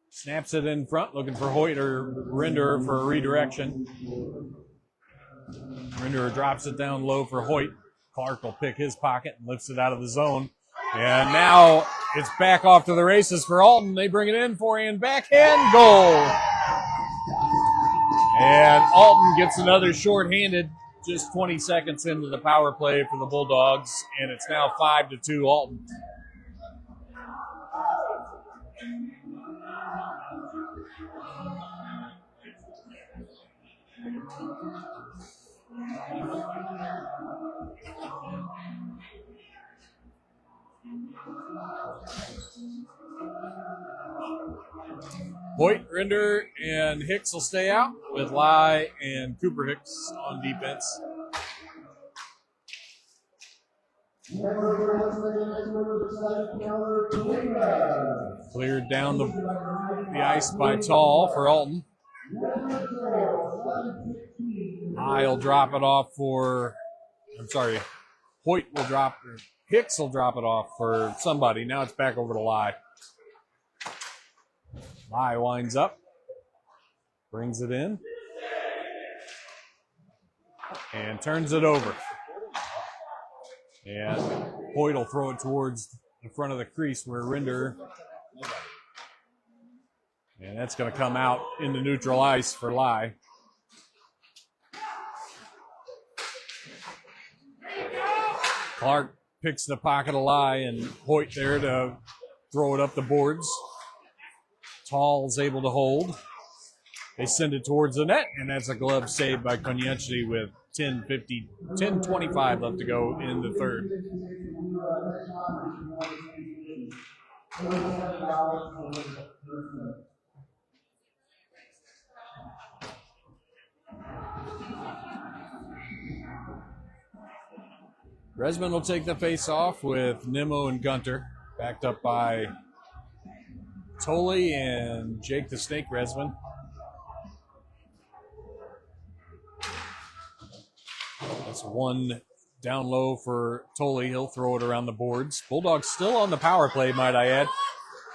snaps it in front, looking for Hoyt or Rinderer for a redirection. Rinderer drops it down low for Hoyt. Clark will pick his pocket and lifts it out of the zone. And now it's back off to the races for Alton. They bring it in, forehand, backhand, goal. And Alton gets another shorthanded just 20 seconds into the power play for the Bulldogs, and it's now 5-2 Alton. Hoyt, Rinder, and Hicks will stay out with Lai and Cooper Hicks on defense. Cleared down the ice by Tall for Alton. I'll drop it off for, Hoyt will drop, Hicks will drop it off for somebody. Now it's back over to Lai. Lai winds up, brings it in, and turns it over. And Hoyt will throw it towards the front of the crease where Rinder, and that's going to come out into neutral ice for Lai. Clark picks the pocket of Lai, and Hoyt there to throw it up the boards. Tall's able to hold. They send it towards the net, and that's a glove save by Konieczny with 10:25 left to go in the third. Resman will take the face off with Nimmo and Gunter, backed up by Tolley and Jake the Snake Resman. That's one down low for Tolley. He'll throw it around the boards. Bulldogs still on the power play, might I add.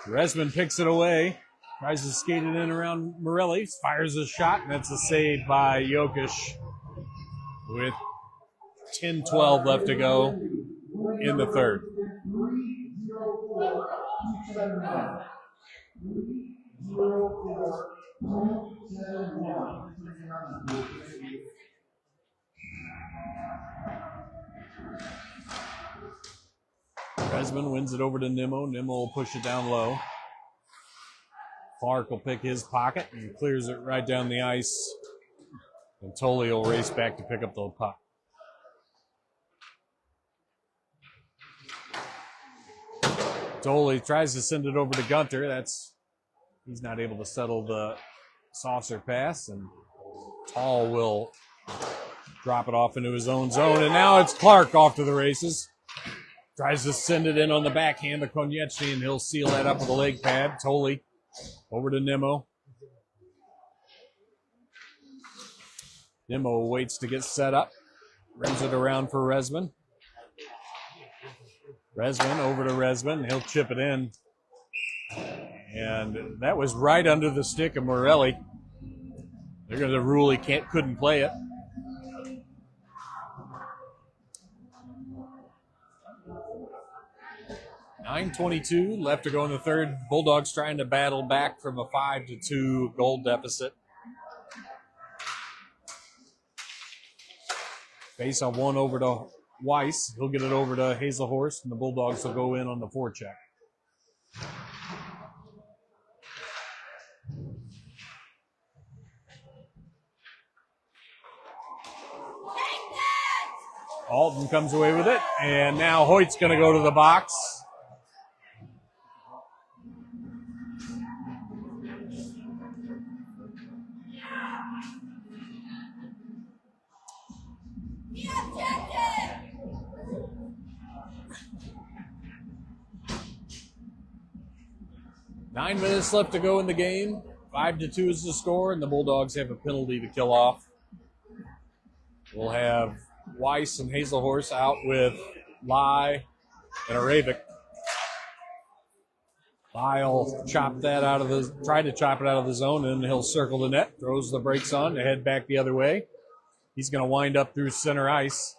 Resman picks it away, tries to skate it in around Morelli, fires a shot, and that's a save by Jokic with 10:12 left to go in the third. Resman wins it over to Nimmo. Nimmo will push it down low. Clark will pick his pocket and clears it right down the ice. And Tolley will race back to pick up the puck. Tolley tries to send it over to Gunter. He's not able to settle the saucer pass, and Tall will drop it off into his own zone. And now it's Clark off to the races. Tries to send it in on the backhand to Konieczny, and he'll seal that up with a leg pad. Tolley over to Nimmo. Nimmo waits to get set up. Brings it around for Resman. Resman over to Resman. He'll chip it in. And that was right under the stick of Morelli. They're going to rule he couldn't play it. .22 left to go in the third. Bulldogs trying to battle back from a 5-2 goal deficit. Face on one over to Weiss. He'll get it over to Hazelhorst, and the Bulldogs will go in on the forecheck. Alton comes away with it, and now Hoyt's going to go to the box. Nine minutes left to go in the game. 5-2 is the score, and the Bulldogs have a penalty to kill off. We'll have Weiss and Hazelhorst out with Lai and Aravik. Lai will try to chop it out of the zone, and he'll circle the net, throws the brakes on to head back the other way. He's going to wind up through center ice.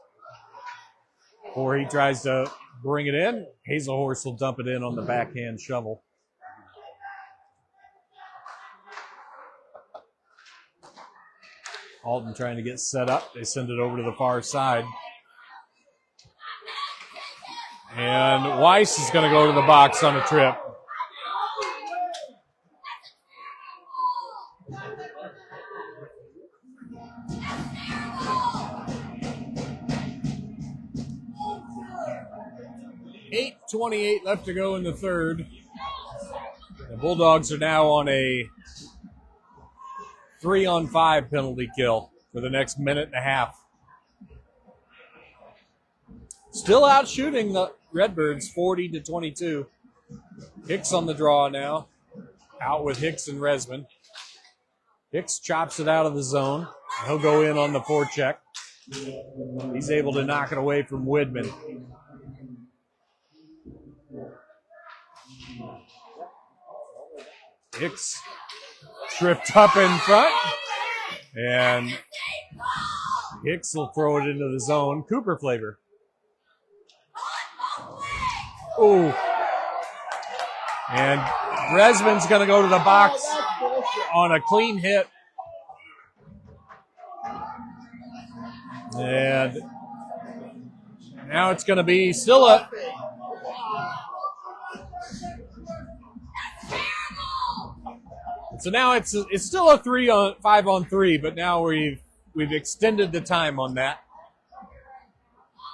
Before he tries to bring it in, Hazelhorst will dump it in on the backhand shovel. Alton trying to get set up. They send it over to the far side. And Weiss is going to go to the box on a trip. .28 left to go in the third. The Bulldogs are now on a 3-on-5 penalty kill for the next minute and a half. Still out shooting the Redbirds 40-22. Hicks on the draw now. Out with Hicks and Resman. Hicks chops it out of the zone. He'll go in on the forecheck. He's able to knock it away from Widman. Hicks tripped up in front, and Hicks will throw it into the zone. Cooper flavor. Ooh. And Resman's going to go to the box on a clean hit. And now it's going to be still a... So now it's still a 5-on-3, but now we've extended the time on that.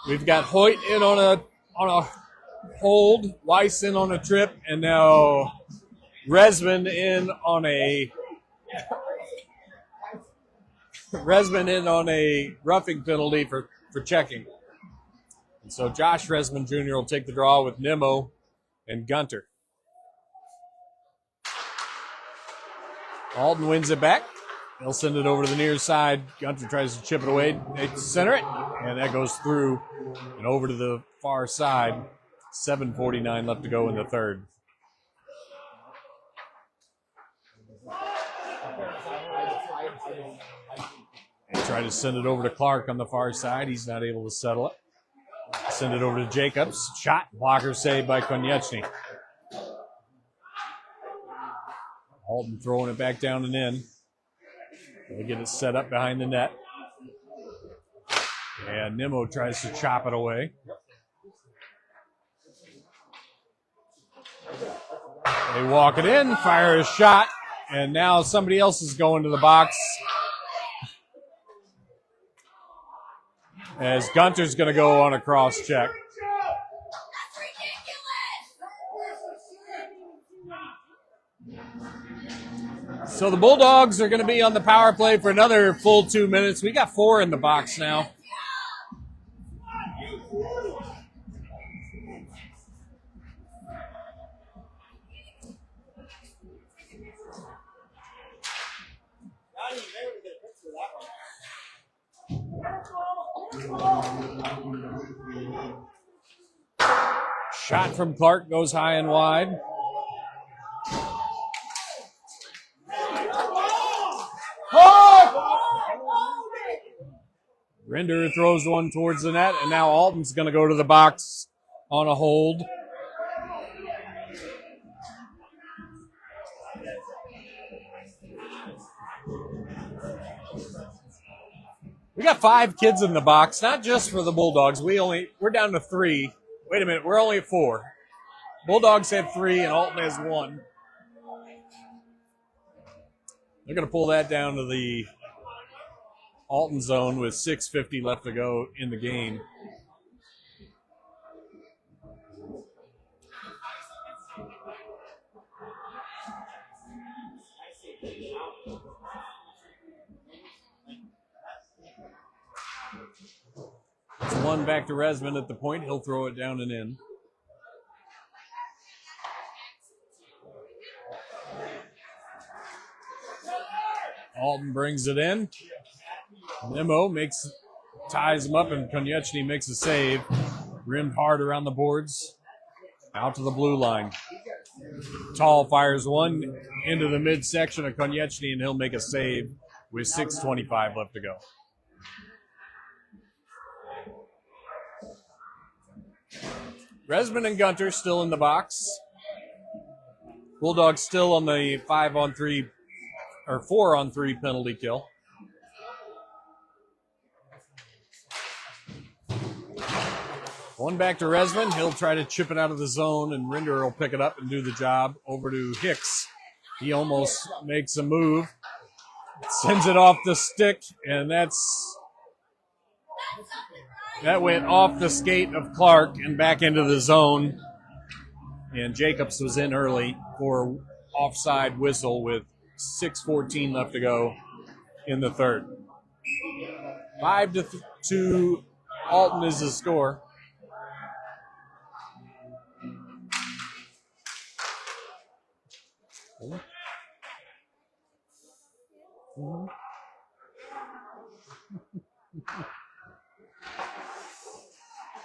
We've got Hoyt in on a hold, Weiss in on a trip, and now Resman in on a roughing penalty for checking. And so Josh Resman Jr. will take the draw with Nimmo and Gunter. Alton wins it back. They'll send it over to the near side. Gunter tries to chip it away. They center it, and that goes through and over to the far side. 7:49 left to go in the third. They try to send it over to Clark on the far side. He's not able to settle it. Send it over to Jacobs. Shot. Blocker saved by Konieczny. Alton throwing it back down and in. They get it set up behind the net. And Nimmo tries to chop it away. They walk it in, fire a shot, and now somebody else is going to the box. As Gunter's going to go on a cross check. So the Bulldogs are going to be on the power play for another full 2 minutes. We got 4 in the box now. Shot from Clark goes high and wide. Render throws one towards the net, and now Alton's going to go to the box on a hold. We got 5 kids in the box, not just for the Bulldogs. We're down to 3. Wait a minute, we're only at 4. Bulldogs have 3 and Alton has 1. They're going to pull that down to the Alton zone with 6:50 left to go in the game. It's 1 back to Resman at the point. He'll throw it down and in. Alton brings it in. Nimmo ties him up, and Konieczny makes a save. Rimmed hard around the boards. Out to the blue line. Tall fires one into the midsection of Konieczny, and he'll make a save with 6:25 left to go. Resman and Gunter still in the box. Bulldogs still on the 5-on-3 or 4-on-3 penalty kill. One back to Resman. He'll try to chip it out of the zone, and Rinder will pick it up and do the job. Over to Hicks. He almost makes a move. Sends it off the stick, and that went off the skate of Clark and back into the zone. And Jacobs was in early for offside whistle with 6:14 left to go in the third. 5-2, Alton is the score.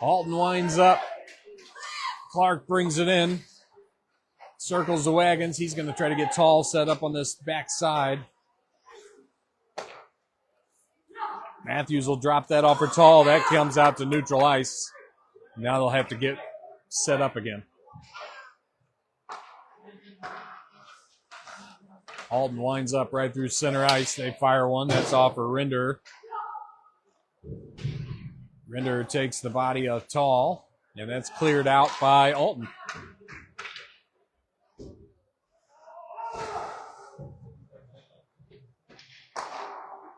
Alton winds up. Clark brings it in. circles the wagons. He's going to try to get Tall set up on this back side. Matthews will drop that off for Tall. That comes out to neutral ice. Now they'll have to get set up again. Alton winds up right through center ice. They fire one. That's off for Rinder. Rinder takes the body of Tall, and that's cleared out by Alton.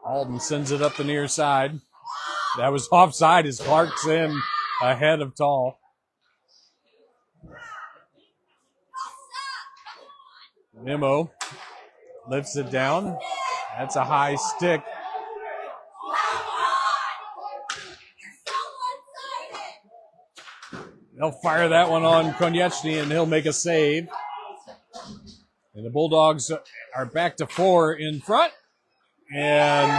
Alton sends it up the near side. That was offside as Clark's in ahead of Tall. Nemo lifts it down. That's a high stick. They'll fire that one on Konechny, and he'll make a save. And the Bulldogs are back to 4 in front. And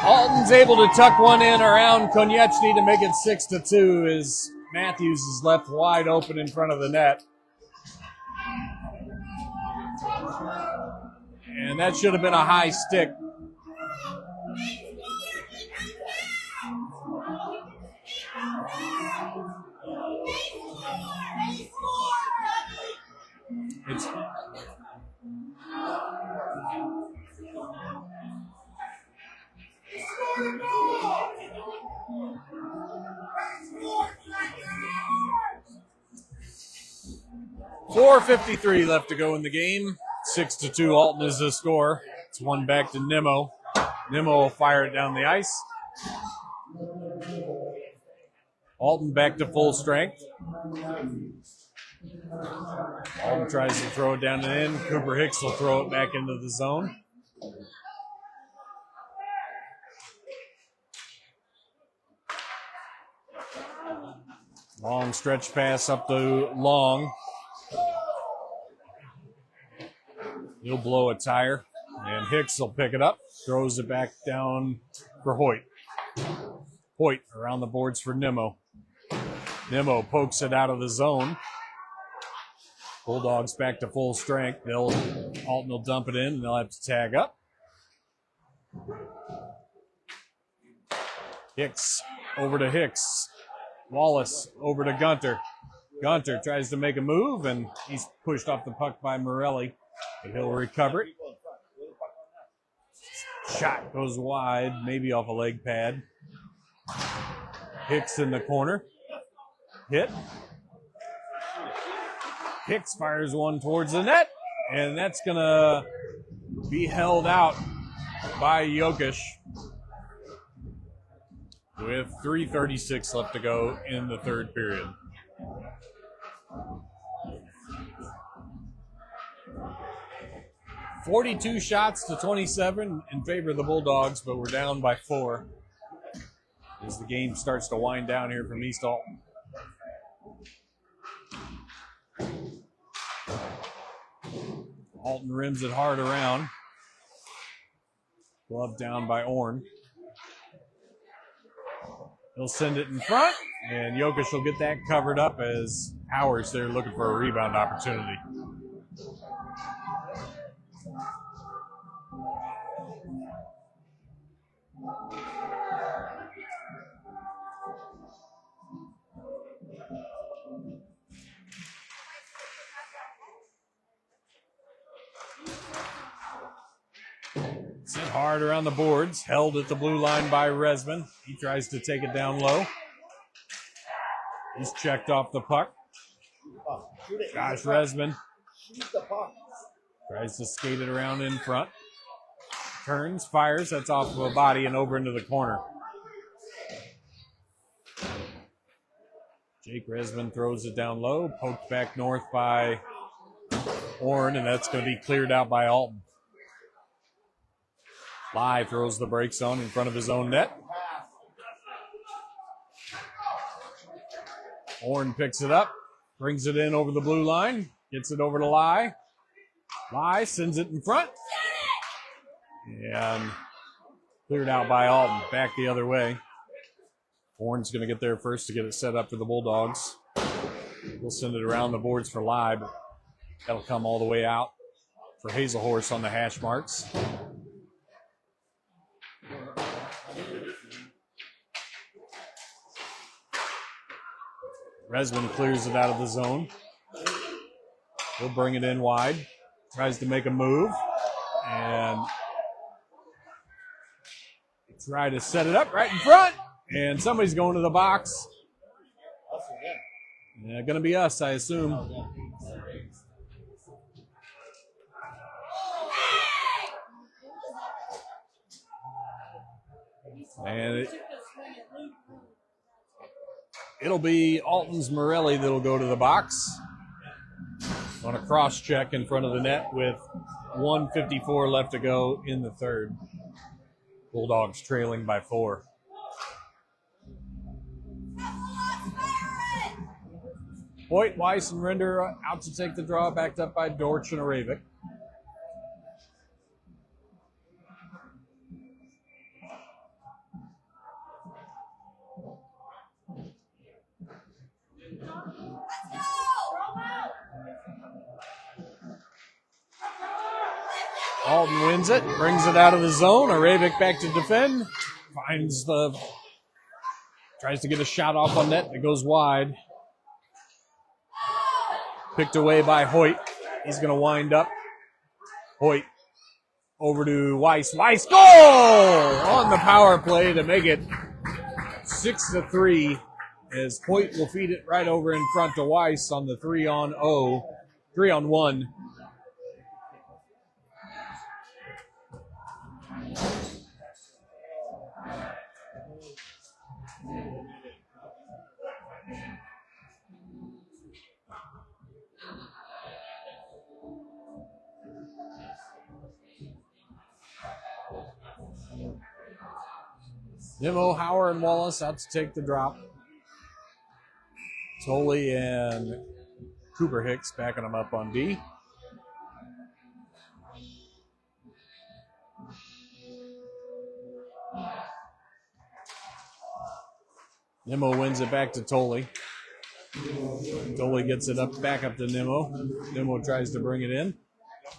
Alton's able to tuck one in around Konechny to make it 6-2 as Matthews is left wide open in front of the net. And that should have been a high stick. It's 4:53 left to go in the game. 6-2, Alton is the score. It's one back to Nemo. Nemo will fire it down the ice. Alton back to full strength. Alton tries to throw it down and in. Cooper Hicks will throw it back into the zone. Long stretch pass up to Long. He'll blow a tire, and Hicks will pick it up. Throws it back down for Hoyt. Hoyt around the boards for Nemo. Nemo pokes it out of the zone. Bulldogs back to full strength. Alton will dump it in, and they'll have to tag up. Hicks over to Hicks. Wallace over to Gunter. Gunter tries to make a move, and he's pushed off the puck by Morelli. But he'll recover it. Shot goes wide, maybe off a leg pad. Hicks in the corner. Hit. Hicks fires one towards the net, and that's going to be held out by Jokic with 3:36 left to go in the third period. .42 shots to 27 in favor of the Bulldogs, but we're down by 4 as the game starts to wind down here from East Alton. Alton rims it hard around. Glove down by Orn. He'll send it in front, and Jokic will get that covered up as Howard's there looking for a rebound opportunity. Sent hard around the boards, held at the blue line by Resman. He tries to take it down low. He's checked off the puck. Josh Resman tries to skate it around in front. Turns, fires, that's off of a body and over into the corner. Jake Resman throws it down low, poked back north by Orn, and that's going to be cleared out by Alton. Lai throws the break zone in front of his own net. Orn picks it up, brings it in over the blue line, gets it over to Lai. Lai sends it in front. And cleared out by Alton, back the other way. Orn's going to get there first to get it set up for the Bulldogs. We'll send it around the boards for Lai, but That'll come all the way out for Hazelhorse on the hash marks. Resman clears it out of the zone. He'll bring it in wide. Tries to make a move. And try to set it up right in front. And somebody's going to the box. Yeah, going to be us, I assume. And it'll be Alton's Morelli that'll go to the box on a cross check in front of the net with 1:54 left to go in the third. Bulldogs trailing by 4. Hoyt, Weiss, and Render out to take the draw, backed up by Dortch and Arabic. Alton wins it, brings it out of the zone. Arabic back to defend. Tries to get a shot off on net. It goes wide. Picked away by Hoyt. He's going to wind up. Hoyt over to Weiss. Weiss, goal on the power play to make it 6-3 as Hoyt will feed it right over in front to Weiss on the 3-on-1. Nimmo, Hauer, and Wallace out to take the drop. Tolley and Cooper Hicks backing them up on D. Nimmo wins it back to Tolley. Tolley gets it back up to Nimmo. Nimmo tries to bring it in.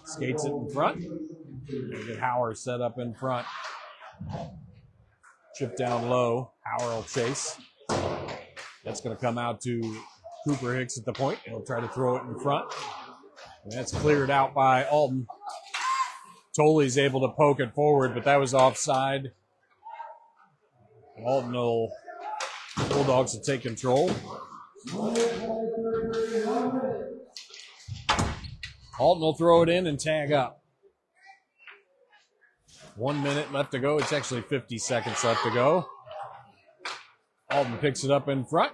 Skates it in front. They get Hauer set up in front. Chip down low. Hauer will chase. That's going to come out to Cooper Hicks at the point. He'll try to throw it in front. And that's cleared out by Alton. Tolley's able to poke it forward, but that was offside. Alton will, Bulldogs will take control. Alton will throw it in and tag up. 1 minute left to go. It's actually 50 seconds left to go. Alton picks it up in front.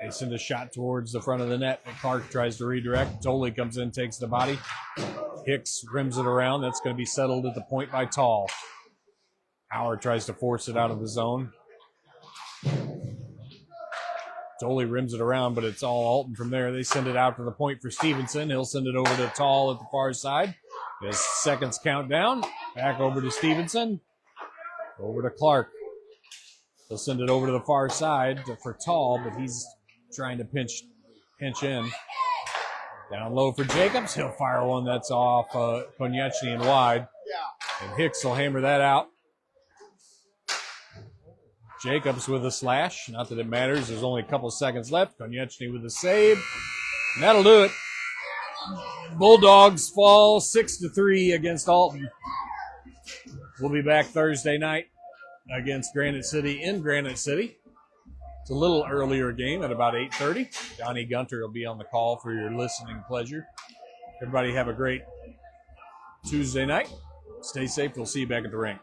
They send a shot towards the front of the net. Clark tries to redirect. Tolley comes in, takes the body. Hicks rims it around. That's going to be settled at the point by Tall. Howard tries to force it out of the zone. Tolley rims it around, but it's all Alton from there. They send it out to the point for Stevenson. He'll send it over to Tall at the far side. As seconds count down, back over to Stevenson. Over to Clark. He'll send it over to the far side for Tall, but he's trying to pinch in. Down low for Jacobs. He'll fire one that's off Konieczny and wide. And Hicks will hammer that out. Jacobs with a slash. Not that it matters. There's only a couple seconds left. Konieczny with a save. And that'll do it. Bulldogs fall 6-3 against Alton. We'll be back Thursday night against Granite City in Granite City. It's a little earlier game at about 8:30. Donnie Gunter will be on the call for your listening pleasure. Everybody have a great Tuesday night. Stay safe. We'll see you back at the rink.